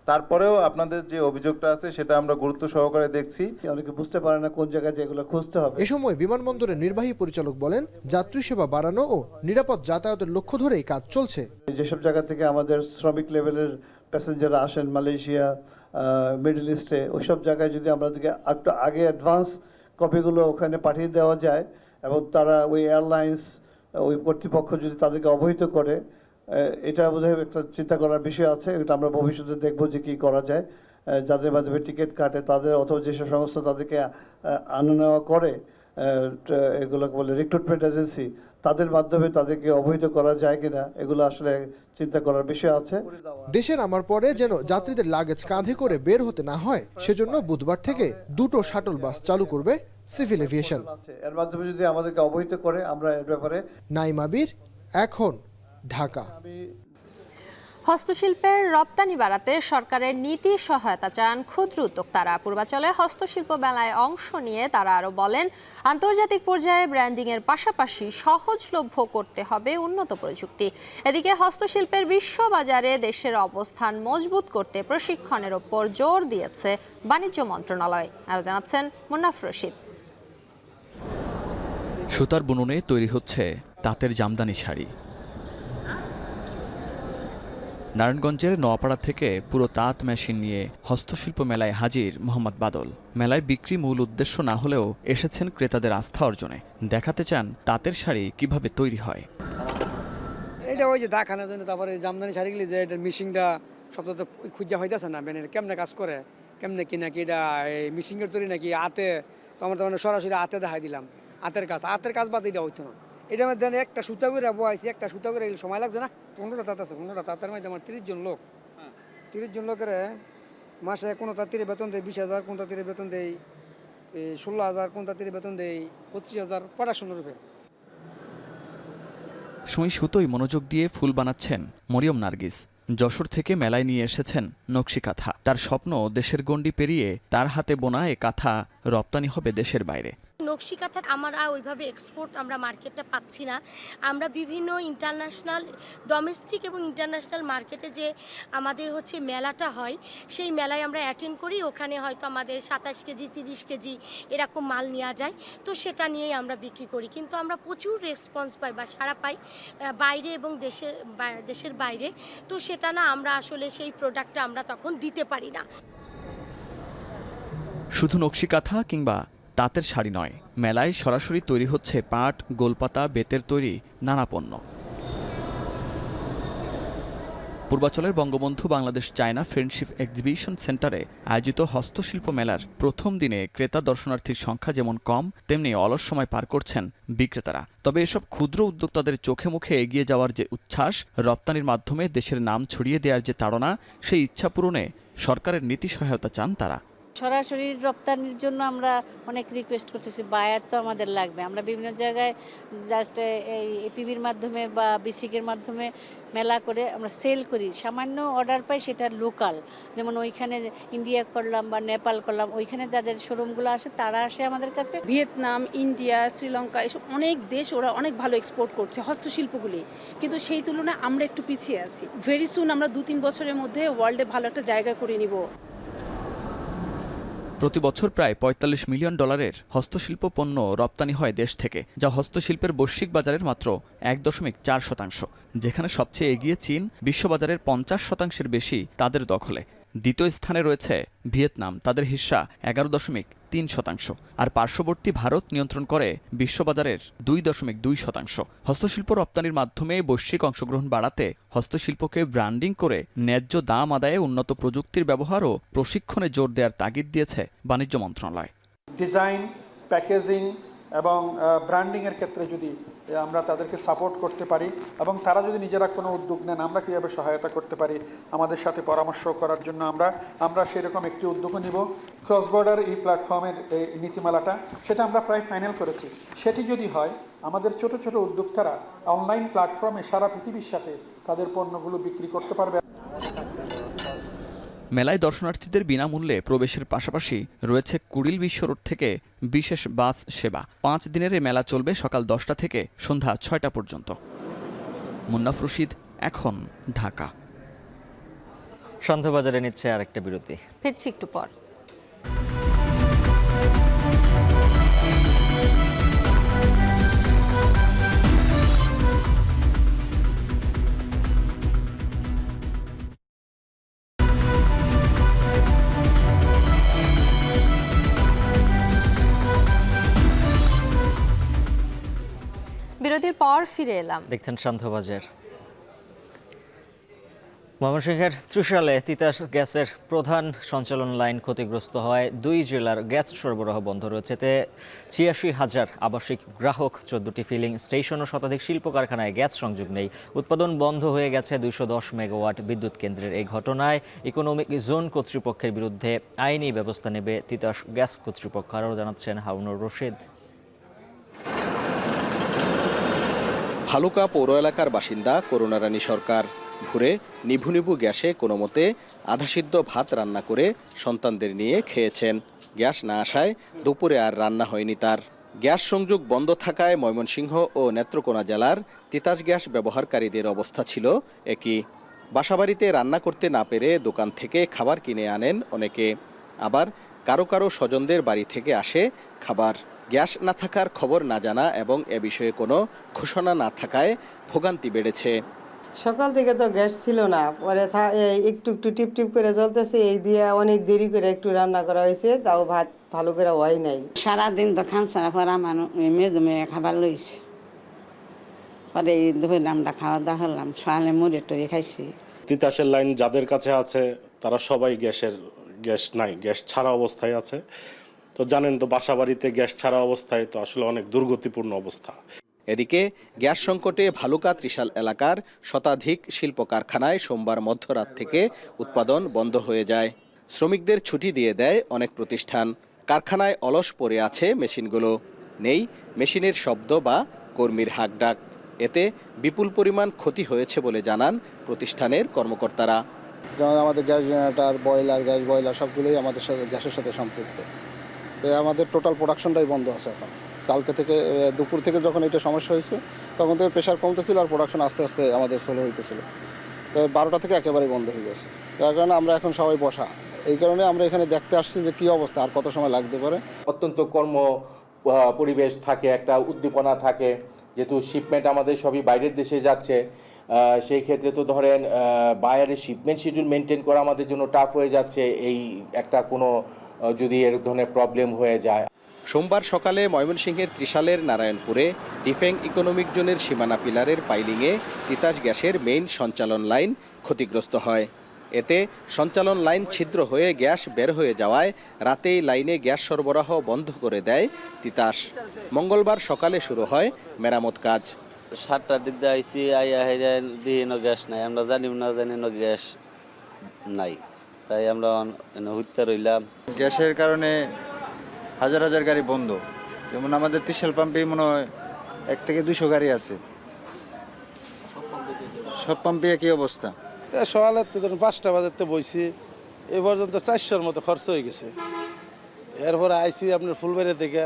S24: তারপরেও আপনাদের যে অভিযোগটা আছে সেটা আমরা গুরুত্ব সহকারে দেখছি।
S22: অনেকে বুঝতে পারে না কোন জায়গায় যেগুলো খুঁজতে হবে।
S21: এ সময় বিমানবন্দরের নির্বাহী পরিচালক বলেন, যাত্রী সেবা বাড়ানো ও নিরাপদ যাতায়াতের লক্ষ্য ধরেই কাজ চলছে।
S22: যেসব জায়গা থেকে আমাদের শ্রমিক লেভেলের প্যাসেঞ্জার আসেন, মালয়েশিয়া, মিডল ইস্টে, ওইসব জায়গায় যদি আমাদেরকে একটু আগে অ্যাডভান্স কপিগুলো ওখানে পাঠিয়ে দেওয়া যায় এবং তারা ওই এয়ারলাইন্স ওই কর্তৃপক্ষ যদি তাদেরকে অবহিত করে, এটা বোধহয় একটা চিন্তা করার বিষয় আছে। এটা আমরা ভবিষ্যতে দেখব যে কী করা যায়। যাদের মাধ্যমে টিকিট কাটে তাদের অথবা যেসব সংস্থা তাদেরকে আনা নেওয়া করে এগুলোকে বলে রিক্রুটমেন্ট এজেন্সি, তাদের মাধ্যমে তাদেরকে অবহিত করা যায় কিনা, এগুলো আসলে চিন্তা করার বিষয় আছে।
S21: দেশে নামার পরে যেন যাত্রীদের লাগেজ কাঁধে করে বের হতে না হয়, সেজন্য বুধবার থেকে 2টো শাটল বাস চালু করবে সিভিল এভিয়েশন।
S22: এর মাধ্যমে যদি আমাদেরকে অবহিত করে আমরা এর ব্যাপারে।
S21: নাইম আবির, এখন, ঢাকা।
S1: হস্তশিল্পের রপ্তানি বাড়াতে সরকারের নীতি সহায়তা চান ক্ষুদ্র উদ্যোক্তারা। পূর্বাচলে হস্তশিল্প মেলায় অংশ নিয়ে তারা আরও বলেন, আন্তর্জাতিক পর্যায়ে ব্র্যান্ডিংয়ের পাশাপাশি সহজলভ্য করতে হবে উন্নত প্রযুক্তি। এদিকে হস্তশিল্পের বিশ্ববাজারে দেশের অবস্থান মজবুত করতে প্রশিক্ষণের ওপর জোর দিয়েছে বাণিজ্য মন্ত্রণালয়। আরও জানাচ্ছেন মুন্নাফ রশিদ।
S3: সুতার বুননে তৈরি হচ্ছে তাঁতের জামদানি শাড়ি। নারায়ণগঞ্জের নোয়াপাড়া থেকে পুরো তাঁত মেশিন নিয়ে হস্তশিল্প মেলায় হাজির মোহাম্মদ বাদল। মেলায় বিক্রি মূল উদ্দেশ্য না হলেও এসেছেন ক্রেতাদের আস্থা অর্জনে। দেখাতে চান তাঁতের শাড়ি কিভাবে তৈরি হয়।
S10: এটা ওই যে দেখানোর জন্য, তারপরে জামদানি শাড়িগুলি যে এটার মিশিংটা সপ্তাহ তো খুঁজা হইতেছে না, বেনের কেমনে কাজ করে, কেমনে কি নাকি এটা মিশিংয়ের তৈরি নাকি হাতে, তো আমরা তো সরাসরি হাতে দেখাই দিলাম। হাতের কাজ বাদ এটা হইতো না। এটা মধ্যে একটা সুতা করে বয়াইছি, একটা সুতা করে সময় লাগছে না। 15টা তাঁত আছে, 15টা তাঁতের মধ্যে আমার 30 জন লোক। 30 জন লোকের মাসে কোনো তাঁতির বেতন দেয় 20,000, কোন তাঁতির বেতন দেয় 16,000, কোন তাঁতির বেতন দেয় 25,000 পড়াশোনার রূপে।
S3: সুই সুতোই মনোযোগ দিয়ে ফুল বানাচ্ছেন মরিয়ম নার্গিস। যশোর থেকে মেলায় নিয়ে এসেছেন নকশি কাঁথা। তার স্বপ্ন দেশের গণ্ডি পেরিয়ে তার হাতে বোনা এ কাঁথা রপ্তানি হবে দেশের বাইরে।
S4: নকশি কাঁথা আমরা ওইভাবে এক্সপোর্ট আমরা মার্কেটটা পাচ্ছি না। আমরা বিভিন্ন ইন্টারন্যাশনাল, ডোমেস্টিক এবং ইন্টারন্যাশনাল মার্কেটে যে আমাদের হচ্ছে মেলাটা হয়, সেই মেলায় আমরা অ্যাটেন্ড করি। ওখানে হয়তো আমাদের 27 কেজি 30 কেজি এরকম মাল নেওয়া যায়, তো সেটা নিয়েই আমরা বিক্রি করি। কিন্তু আমরা প্রচুর রেসপন্স পাই বা সাড়া পাই বাইরে এবং দেশের বাইরে, তো সেটা না আমরা আসলে সেই প্রোডাক্টটা আমরা তখন দিতে পারি না।
S3: শুধু নকশি কাঁথা কিংবা তাঁতের শাড়ি নয়, মেলায় সরাসরি তৈরি হচ্ছে পাট, গোলপাতা, বেতের তৈরি নানা পণ্য। পূর্বাচলের Bangabandhu Bangladesh China friendship exhibition সেন্টারে আয়োজিত হস্তশিল্প মেলার প্রথম দিনে ক্রেতা দর্শনার্থীর সংখ্যা যেমন কম, তেমনি অলস সময় পার করছেন বিক্রেতারা। তবে এসব ক্ষুদ্র উদ্যোক্তাদের চোখে মুখে এগিয়ে যাওয়ার যে উচ্ছ্বাস, রপ্তানির মাধ্যমে দেশের নাম ছড়িয়ে দেওয়ার যে তাড়না, সেই ইচ্ছা পূরণে সরকারের নীতি সহায়তা চান তারা।
S5: সরাসরি রপ্তানির জন্য আমরা অনেক রিকোয়েস্ট করতেছি, বায়ার তো আমাদের লাগবে। আমরা বিভিন্ন জায়গায় জাস্ট এই এপিবির মাধ্যমে বা বিসিকের মাধ্যমে মেলা করে আমরা সেল করি, সামান্য অর্ডার পাই, সেটা লোকাল। যেমন ওইখানে ইন্ডিয়া করলাম বা নেপাল করলাম, ওইখানে যাদের শোরুমগুলো আসে তারা আসে আমাদের কাছে।
S9: ভিয়েতনাম, ইন্ডিয়া, শ্রীলঙ্কা, এসব অনেক দেশ ওরা অনেক ভালো এক্সপোর্ট করছে হস্তশিল্পগুলি, কিন্তু সেই তুলনায় আমরা একটু পিছিয়ে আছি। ভেরি সুন আমরা 2-3 বছরের মধ্যে ওয়ার্ল্ডে ভালো একটা জায়গা করে নিব।
S3: প্রতি বছর প্রায় $45 মিলিয়ন হস্তশিল্প পণ্য রপ্তানি হয় দেশ থেকে, যা হস্তশিল্পের বৈশ্বিক বাজারের মাত্র 1.4%। যেখানে সবচেয়ে এগিয়ে চীন, বিশ্ববাজারের 50%-এর বেশি তাদের দখলে। দ্বিতীয় স্থানে রয়েছে ভিয়েতনাম, তাদের হিস্সা 11.3%। আর পার্শ্ববর্তী ভারত নিয়ন্ত্রণ করে বিশ্ববাজারের 2.2%। হস্তশিল্প রপ্তানির মাধ্যমে বৈশ্বিক অংশগ্রহণ বাড়াতে হস্তশিল্পকে ব্র্যান্ডিং করে ন্যায্য দাম আদায়ে উন্নত প্রযুক্তির ব্যবহার ও প্রশিক্ষণে জোর দেওয়ার তাগিদ দিয়েছে বাণিজ্য মন্ত্রণালয়।
S25: ডিজাইন, প্যাকেজিং এবং ব্র্যান্ডিংয়ের ক্ষেত্রে যদি আমরা তাদেরকে সাপোর্ট করতে পারি এবং তারা যদি নিজেরা কোনো উদ্যোগ নেন, আমরা কীভাবে সহায়তা করতে পারি আমাদের সাথে পরামর্শ করার জন্য আমরা সেরকম একটি উদ্যোগও নিব। ক্রস বর্ডার এই প্ল্যাটফর্মের এই নীতিমালাটা, সেটা আমরা প্রায় ফাইনাল করেছি। সেটি যদি হয়, আমাদের ছোট ছোট উদ্যোক্তারা অনলাইন প্ল্যাটফর্মে সারা পৃথিবীর সাথে তাদের পণ্যগুলো বিক্রি করতে পারবে।
S3: মেলায় দর্শনার্থীদের বিনামূল্যে প্রবেশের পাশাপাশি রয়েছে কুড়িল বিশ্ব রোড থেকে বিশেষ বাস সেবা। 5 দিনের এই মেলা চলবে সকাল 10টা থেকে সন্ধ্যা 6টা পর্যন্ত। মুন্নাফ রশিদ, এখন, ঢাকা।
S2: সন্ধ্যাবাজারে নিচ্ছে আরেকটা বিরতি,
S1: ফিরছি একটু পর। বিরতির পর ফিরে এলাম।
S2: দেখছেন সন্ধ্যাবাজার। ময়মনসিংহের ত্রিশালে তিতাস গ্যাসের প্রধান সঞ্চালন লাইন ক্ষতিগ্রস্ত হয়। 2 জেলার গ্যাস সরবরাহ বন্ধ রয়েছে। এতে ৮৬,০০০ আবাসিক গ্রাহক, 14টি ফিলিং স্টেশন ও শতাধিক শিল্প কারখানায় গ্যাস সংযোগ নেই। উৎপাদন বন্ধ হয়ে গেছে 210 মেগাওয়াট বিদ্যুৎ কেন্দ্রের। এই ঘটনায় ইকোনমিক জোন কর্তৃপক্ষের বিরুদ্ধে আইনি ব্যবস্থা নেবে তিতাস গ্যাস কর্তৃপক্ষ। আরও জানাচ্ছেন হারুনুর রশিদ।
S14: ভালুকা পৌর এলাকার বাসিন্দা করুণারানী সরকার ভোরে নিভু নিভু গ্যাসে কোনো মতে আধাসিদ্ধ ভাত রান্না করে সন্তানদের নিয়ে খেয়েছেন। গ্যাস না আসায় দুপুরে আর রান্না হয়নি তার। গ্যাস সংযোগ বন্ধ থাকায় ময়মনসিংহ ও নেত্রকোনা জেলার তিতাস গ্যাস ব্যবহারকারীদের অবস্থা ছিল একই। বাসাবাড়িতে রান্না করতে না পেরে দোকান থেকে খাবার কিনে আনেন অনেকে, আবার কারো কারো স্বজনদের বাড়ি থেকে আসে খাবার। গ্যাস না থাকার খবর না জানা এবং এ বিষয়ে কোনো ঘোষণা না থাকায় ভোগান্তি বেড়েছে।
S6: সকাল থেকে তো গ্যাস ছিল না, পরে একটু একটু টিপ টিপ করে চলতেছে, এই দিয়ে অনেক দেরি করে একটু রান্না করা হয়েছে, তাও ভাত ভালো করে হয় নাই।
S7: সারাদিন তো খামছে না, পরে আমার মেয়ে খাবার লইছে, পরে এই দুপুরে আমরা খাওয়া দাওয়া করলাম, সকালে মুড়ে টুড়ে খাইছি।
S13: তিতাসের লাইন যাদের কাছে আছে তারা সবাই গ্যাস নাই, গ্যাস ছাড়া অবস্থায় আছে। তো জানেন তো, বাসা বাড়িতে গ্যাস ছাড়া অবস্থায় তো আসলে অনেক দুর্গতিপূর্ণ অবস্থা।
S14: এদিকে গ্যাস সংকটে ভালুকা ত্রিশাল এলাকার শতাধিক শিল্প কারখানায় সোমবার মধ্যরাত থেকে উৎপাদন বন্ধ হয়ে যায়। শ্রমিকদের ছুটি দিয়ে দেয় অনেক প্রতিষ্ঠান। কারখানায় অলস পড়ে আছে মেশিনগুলো, নেই মেশিনের শব্দ বা কর্মীর হাঁকডাক। এতে বিপুল পরিমাণ ক্ষতি হয়েছে বলে জানান প্রতিষ্ঠানের কর্মকর্তারা।
S16: যেমন আমাদের গ্যাস জেনারেটর, গ্যাস বয়লার সবগুলোই আমাদের সাথে গ্যাসের সাথে সম্পৃক্ত। তো আমাদের টোটাল প্রোডাকশনটাই বন্ধ আছে এখন। কালকে থেকে দুপুর থেকে যখন এটা সমস্যা হয়েছে তখন থেকে প্রেশার কমতেছিল আর প্রোডাকশন আস্তে আস্তে আমাদের স্লো হইতেছিল। তো 12টা থেকে একেবারেই বন্ধ হয়ে গেছে। তার কারণে আমরা এখন সবাই বসা, এই কারণে আমরা এখানে দেখতে আসছি যে কী অবস্থা, আর কত সময় লাগতে পারে।
S17: অত্যন্ত কর্ম পরিবেশ থাকে, একটা উদ্দীপনা থাকে, যেহেতু শিপমেন্ট আমাদের সবই বাইরের দেশে যাচ্ছে, সেই ক্ষেত্রে তো ধরেন বায়ারের শিপমেন্ট শিডিউল মেনটেন করা আমাদের জন্য টাফ হয়ে যাচ্ছে, এই একটা কোনো যদি এর ধরনের প্রবলেম হয়ে যায়।
S14: সোমবার সকালে ময়মনসিংহের ত্রিশালের নারায়ণপুরে ডিফেং ইকোনমিক জোনের সীমানা পিলারের পাইলিংয়ে তিতাস গ্যাসের মেইন সঞ্চালন লাইন ক্ষতিগ্রস্ত হয়। এতে সঞ্চালন লাইন ছিদ্র হয়ে গ্যাস বের হয়ে যাওয়ায় রাতেই লাইনে গ্যাস সরবরাহ বন্ধ করে দেয় তিতাস। মঙ্গলবার সকালে শুরু হয় মেরামত কাজ।
S26: 7টার দিক দিয়ে আইসি, দিন গ্যাস নাই, আমরা জানি গ্যাস নাই, তাই আমরা হুইতে রইলাম।
S27: গ্যাসের কারণে হাজার হাজার গাড়ি বন্ধ। যেমন আমাদের ত্রিশাল পাম্পে মনে হয় 1 থেকে 200 গাড়ি আছে, সব পাম্পে একই অবস্থা।
S28: সকালে তো ধরুন 5টা বাজাতে বইছি, এ পর্যন্ত 400-র মতো খরচ হয়ে গেছে। এরপরে আইসি আপনার ফুলবাড়ি থেকে,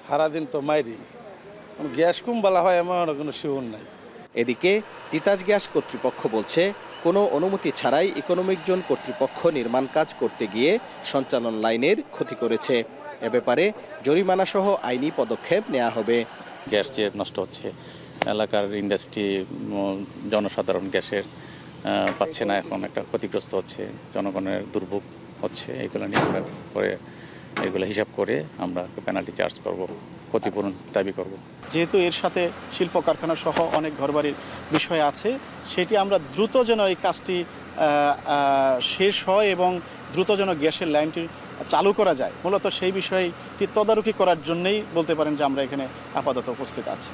S28: সারাদিন তো মাইরি, গ্যাস কম বলা হয় এমন কোনো শিউর নাই।
S14: এদিকে তিতাস গ্যাস কর্তৃপক্ষ বলছে, কোনো অনুমতি ছাড়াই ইকোনমিক জোন কর্তৃপক্ষ নির্মাণ কাজ করতে গিয়ে সঞ্চালন লাইনের ক্ষতি করেছে। এ ব্যাপারে জরিমানা সহ আইনি পদক্ষেপ নেওয়া হবে।
S29: গ্যাস যে নষ্ট হচ্ছে, এলাকার ইন্ডাস্ট্রি, জনসাধারণ গ্যাসের পাচ্ছে না, এখন একটা ক্ষতিগ্রস্ত হচ্ছে, জনগণের দুর্ভোগ হচ্ছে। এগুলো নিয়ে আমরা পরে এগুলো হিসাব করে আমরা পেনাল্টি চার্জ করব, ক্ষতিপূরণ দাবি করব।
S30: যেহেতু এর সাথে শিল্প কারখানা সহ অনেক ঘরবাড়ির বিষয় আছে, সেটি আমরা দ্রুত যেন এই কাজটি শেষ হয় এবং দ্রুত যেন গ্যাসের লাইনটি চালু করা যায়, মূলত সেই বিষয়টি তদারকি করার জন্যই বলতে পারেন যে আমরা এখানে আপাতত উপস্থিত আছি।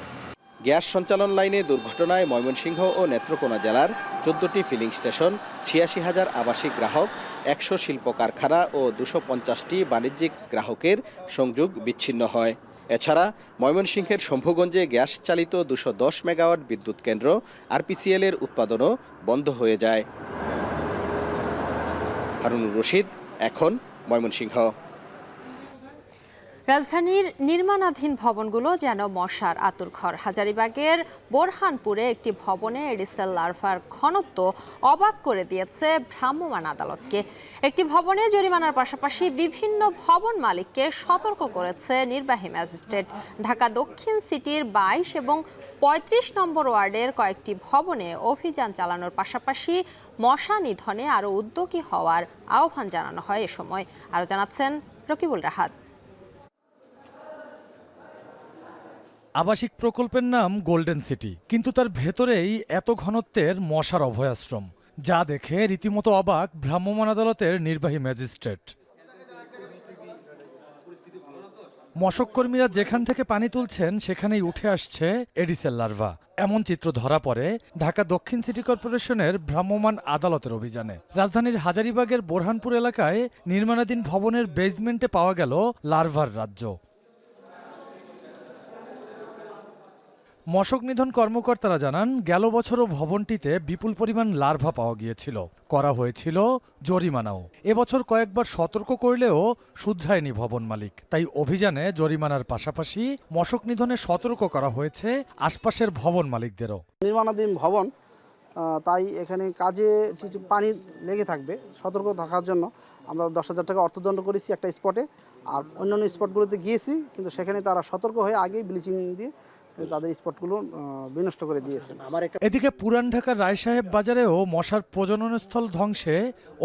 S14: গ্যাস সঞ্চালন লাইনে দুর্ঘটনায় ময়মনসিংহ ও নেত্রকোনা জেলার 14টি ফিলিং স্টেশন, 86,000 আবাসিক গ্রাহক, 100 শিল্প কারখানা ও 250টি বাণিজ্যিক গ্রাহকের সংযোগ বিচ্ছিন্ন হয়। এছাড়া ময়মনসিংহের শম্ভুগঞ্জে গ্যাস চালিত 210 মেগাওয়াট বিদ্যুৎ কেন্দ্র আরপিসিএল এর উৎপাদনও বন্ধ হয়ে যায়। হারুনুর রশিদ, এখন ময়মনসিংহ।
S1: রাজধানীর নির্মাণাধীন ভবনগুলো যেন মশার আতুরঘর। হাজারীবাগের বোরহানপুরে একটি ভবনে এডিসেল লার্ভার ঘনত্ব অবাক করে দিয়েছে ভ্রাম্যমাণ আদালতকে। একটি ভবনে জরিমানার পাশাপাশি বিভিন্ন ভবন মালিককে সতর্ক করেছে নির্বাহী ম্যাজিস্ট্রেট। ঢাকা দক্ষিণ সিটির 22 এবং 35 নম্বর ওয়ার্ডের কয়েকটি ভবনে অভিযান চালানোর পাশাপাশি মশা নিধনে আরও উদ্যোগী হওয়ার আহ্বান জানানো হয়। এ সময় আরও জানাচ্ছেন রকিবুল রাহাত।
S31: আবাসিক প্রকল্পের নাম গোল্ডেন সিটি, কিন্তু তার ভেতরেই এত ঘনত্বের মশার অভয়াশ্রম।
S8: যা দেখে রীতিমতো অবাক ভ্রাম্যমাণ আদালতের নির্বাহী ম্যাজিস্ট্রেট। মশককর্মীরা যেখান থেকে পানি তুলছেন সেখানেই উঠে আসছে এডিসেল লার্ভা। এমন চিত্র ধরা পড়ে ঢাকা দক্ষিণ সিটি কর্পোরেশনের ভ্রাম্যমাণ আদালতের অভিযানে। রাজধানীর হাজারীবাগের বোরহানপুর এলাকায় নির্মাণাধীন ভবনের বেসমেন্টে পাওয়া গেল লার্ভার রাজ্য। মশক নিধন কর্মকর্তারা জানান, গেল বছরও ভবনটিতে বিপুল পরিমাণ লার্ভা পাওয়া গিয়েছিল, করা হয়েছিল জরিমানাও। এবছর কয়েকবার সতর্ক করলেও শুধরায়নি ভবন মালিক। তাই অভিযানে জরিমানার পাশাপাশি মশক নিধনে সতর্ক করা হয়েছে আশপাশের ভবন মালিকদেরও।
S11: নির্মাণাধীন ভবন, তাই এখানে কাজে পানি লেগে থাকবে, সতর্ক থাকার জন্য আমরা 10,000 টাকা অর্থদণ্ড করেছি একটা স্পটে। আর অন্যান্য স্পটগুলোতে গিয়েছি, কিন্তু সেখানে তারা সতর্ক হয়ে আগেই ব্লিচিং দিয়ে তাদের স্পটগুলো বিনষ্ট করে দিয়েছেন।
S8: এদিকে পুরান ঢাকার রায় সাহেব বাজারেও মশার প্রজননস্থল ধ্বংসে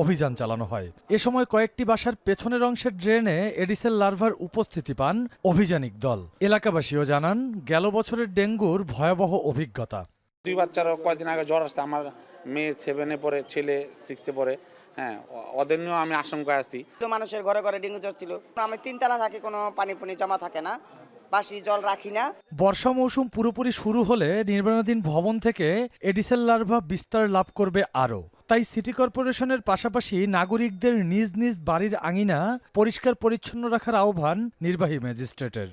S8: অভিযান চালানো হয়। এ সময় কয়েকটি বাসার পেছনের অংশের ড্রেনে এডিসেল লার্ভার উপস্থিতি পান অভিযানিক দল। এলাকাবাসীও জানান, গেল বছরের ডেঙ্গুর ভয়াবহ অভিজ্ঞতা।
S12: 2 বাচ্চারও কয়েকদিন আগে জ্বর আসছে। আমার মেয়ে 7-এ পড়ে, ছেলে 6-এ পড়ে। হ্যাঁ, ওদের নিয়েও আমি আশঙ্কায় আছি।
S15: মানুষের ঘরে ঘরে ডেঙ্গু জ্বর ছিল। আমি 3 তলা থাকি, কোনো পানি জমা থাকে না, বাসি জল রাখি না।
S8: বর্ষা মৌসুম পুরোপুরি শুরু হলে নির্মাণাধীন ভবন থেকে এডিসেল লার্ভা বিস্তার লাভ করবে আরও। তাই সিটি কর্পোরেশনের পাশাপাশি নাগরিকদের নিজ নিজ বাড়ির আঙিনা পরিষ্কার পরিচ্ছন্ন রাখার আহ্বান নির্বাহী ম্যাজিস্ট্রেটের।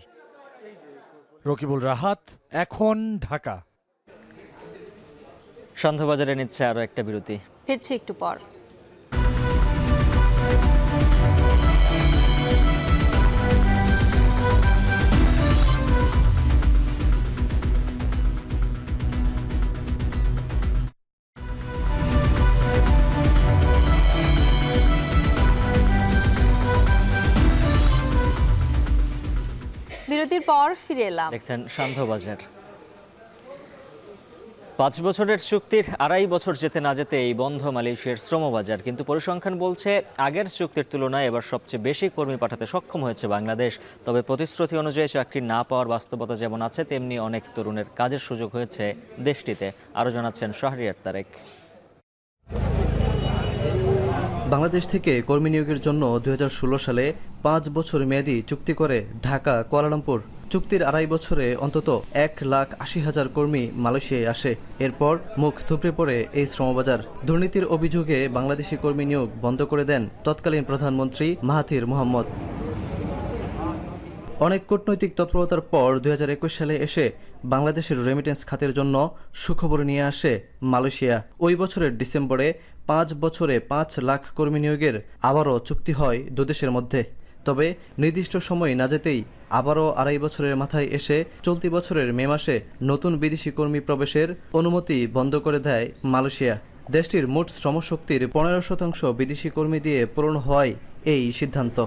S8: রকিবুল রাহাত, এখন, ঢাকা।
S2: সন্ধ্যাবাজারে নিচ্ছে আরও একটা বিরতি,
S1: ফিরছি একটু পর। বিরতির পর ফিরে এলাম।
S2: দেখছেন সন্ধ্যাবাজার। 5 বছরের চুক্তির 2.5 বছর যেতে না যেতেই বন্ধ মালয়েশিয়ার শ্রমবাজার। কিন্তু পরিসংখ্যান বলছে, আগের চুক্তির তুলনায় এবার সবচেয়ে বেশি কর্মী পাঠাতে সক্ষম হয়েছে বাংলাদেশ। তবে প্রতিশ্রুতি অনুযায়ী চাকরি না পাওয়ার বাস্তবতা যেমন আছে, তেমনি অনেক তরুণের কাজের সুযোগ হয়েছে দেশটিতে। আরও জানাচ্ছেন শাহরিয়ার তারেক।
S18: বাংলাদেশ থেকে কর্মী নিয়োগের জন্য 2016 সালে 5 বছর মেয়াদী চুক্তি করে ঢাকা কুয়ালালামপুর। চুক্তির 2.5 বছরে অন্তত 1,80,000 কর্মী মালয়েশিয়ায় আসে। এরপর মুখ থুবড়ে পড়ে এই শ্রমবাজার। দুর্নীতির অভিযোগে বাংলাদেশি কর্মী নিয়োগ বন্ধ করে দেন তৎকালীন প্রধানমন্ত্রী মাহাথির মোহাম্মদ। অনেক কূটনৈতিক তৎপরতার পর 2021 সালে এসে বাংলাদেশের রেমিটেন্স খাতের জন্য সুখবর নিয়ে আসে মালয়েশিয়া। ওই বছরের ডিসেম্বরে 5 বছরে 5 লাখ কর্মী নিয়োগের আবারও চুক্তি হয় দুদেশের মধ্যে। তবে নির্দিষ্ট সময় না যেতেই আবারও 2.5 বছরের মাথায় এসে চলতি বছরের মে মাসে নতুন বিদেশি কর্মী প্রবেশের অনুমতি বন্ধ করে দেয় মালয়েশিয়া। দেশটির মোট শ্রমশক্তির 15% বিদেশি কর্মী দিয়ে পূরণ হওয়ায় এই সিদ্ধান্ত।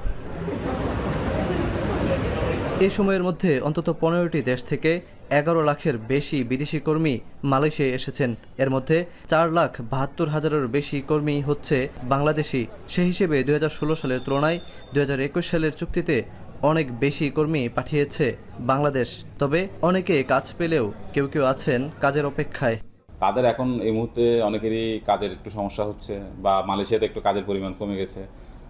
S18: এই সময়ের মধ্যে অন্তত 15টি দেশ থেকে 11 লাখের বেশি বিদেশি কর্মী মালয়েশিয়ায় এসেছেন। এর মধ্যে 4,72,000-এর বেশি কর্মী হচ্ছে বাংলাদেশি। সেই হিসেবে 2016 সালের তুলনায় 2021 সালের চুক্তিতে অনেক বেশি কর্মী পাঠিয়েছে বাংলাদেশ। তবে অনেকে কাজ পেলেও কেউ কেউ আছেন কাজের অপেক্ষায়।
S19: তাদের এখন এই মুহূর্তে অনেকেরই কাজের একটু সমস্যা হচ্ছে, বা মালয়েশিয়াতে একটু কাজের পরিমাণ কমে গেছে।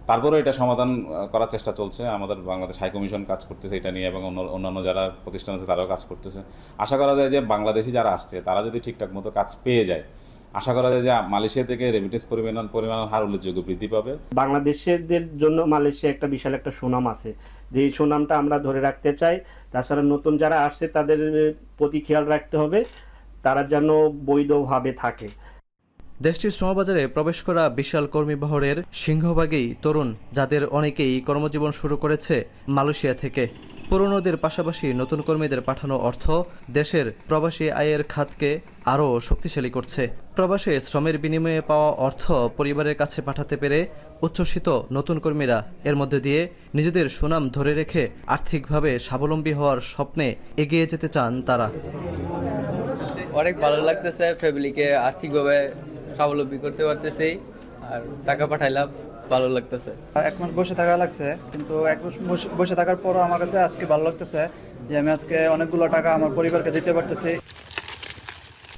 S19: তারপরেও এটা সমাধান করার চেষ্টা চলছে। আমাদের বাংলাদেশ হাই কমিশন কাজ করতেছে এটা নিয়ে, এবং অন্যান্য যারা প্রতিষ্ঠান আছে তারাও কাজ করতেছে। আশা করা যায় যে বাংলাদেশি যারা আসছে তারা যদি ঠিকঠাক মতো কাজ পেয়ে যায়, আশা করা যায় যে মালয়েশিয়া থেকে রেমিটেন্স পরিমাণ হার উল্লেখযোগ্য বৃদ্ধি পাবে।
S20: বাংলাদেশিদের জন্য মালয়েশিয়া একটা বিশাল একটা সুনাম আছে, যে সুনামটা আমরা ধরে রাখতে চাই। তাছাড়া নতুন যারা আসছে তাদের প্রতি খেয়াল রাখতে হবে, তারা যেন বৈধভাবে থাকে।
S18: দেশটির শ্রমবাজারে প্রবেশ করা বিশাল কর্মীবহরের সিংহভাগই তরুণ, যাদের অনেকেই কর্মজীবন শুরু করেছে মালয়েশিয়া থেকে। পুরনোদের পাশাপাশি নতুন কর্মীদের পাঠানো অর্থ দেশের প্রবাসী আয়ের খাতকে আরও শক্তিশালী করছে। প্রবাসে শ্রমের বিনিময়ে পাওয়া অর্থ পরিবারের কাছে পাঠাতে পেরে উচ্ছ্বসিত নতুন কর্মীরা। এর মধ্যে দিয়ে নিজেদের সুনাম ধরে রেখে আর্থিকভাবে স্বাবলম্বী হওয়ার স্বপ্নে এগিয়ে যেতে চান তারা।
S22: অনেক ভালো লাগতেছে, ফ্যামিলিকে আর্থিকভাবে স্বাবলম্বী করতে পারতেছি, আর টাকা পাঠাইলাম, ভালো লাগতেছে।
S23: 1 মাস বসে থাকা লাগছে, কিন্তু 1 মাস বসে থাকার পরও আমার কাছে আজকে ভালো লাগতেছে যে আমি আজকে অনেকগুলো টাকা আমার পরিবারকে দিতে পারতেছি।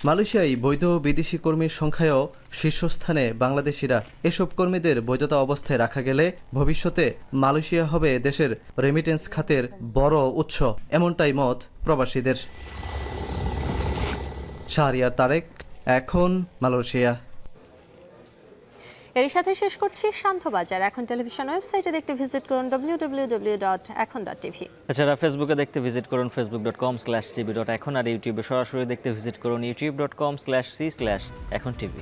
S18: মালয়েশিয়ায় বৈধ বিদেশি কর্মীর সংখ্যায়ও শীর্ষস্থানে বাংলাদেশিরা। এসব কর্মীদের বৈধতা অবস্থায় রাখা গেলে ভবিষ্যতে মালয়েশিয়া হবে দেশের রেমিটেন্স খাতের বড় উৎস, এমনটাই মত প্রবাসীদের। শাহরিয়ার তারেক, এখন মালয়েশিয়া।
S1: এর সাথে শেষ করছি শান্তবাজার। এখন টেলিভিশন ওয়েবসাইটে দেখতে ভিজিট করুন www.ekon.tv।
S2: এছাড়া ফেসবুকে দেখতে ভিজিট করুন facebook.com/tv.ekon আর ইউটিউবে সরাসরি দেখতে ভিজিট করুন youtube.com/c/ekontv।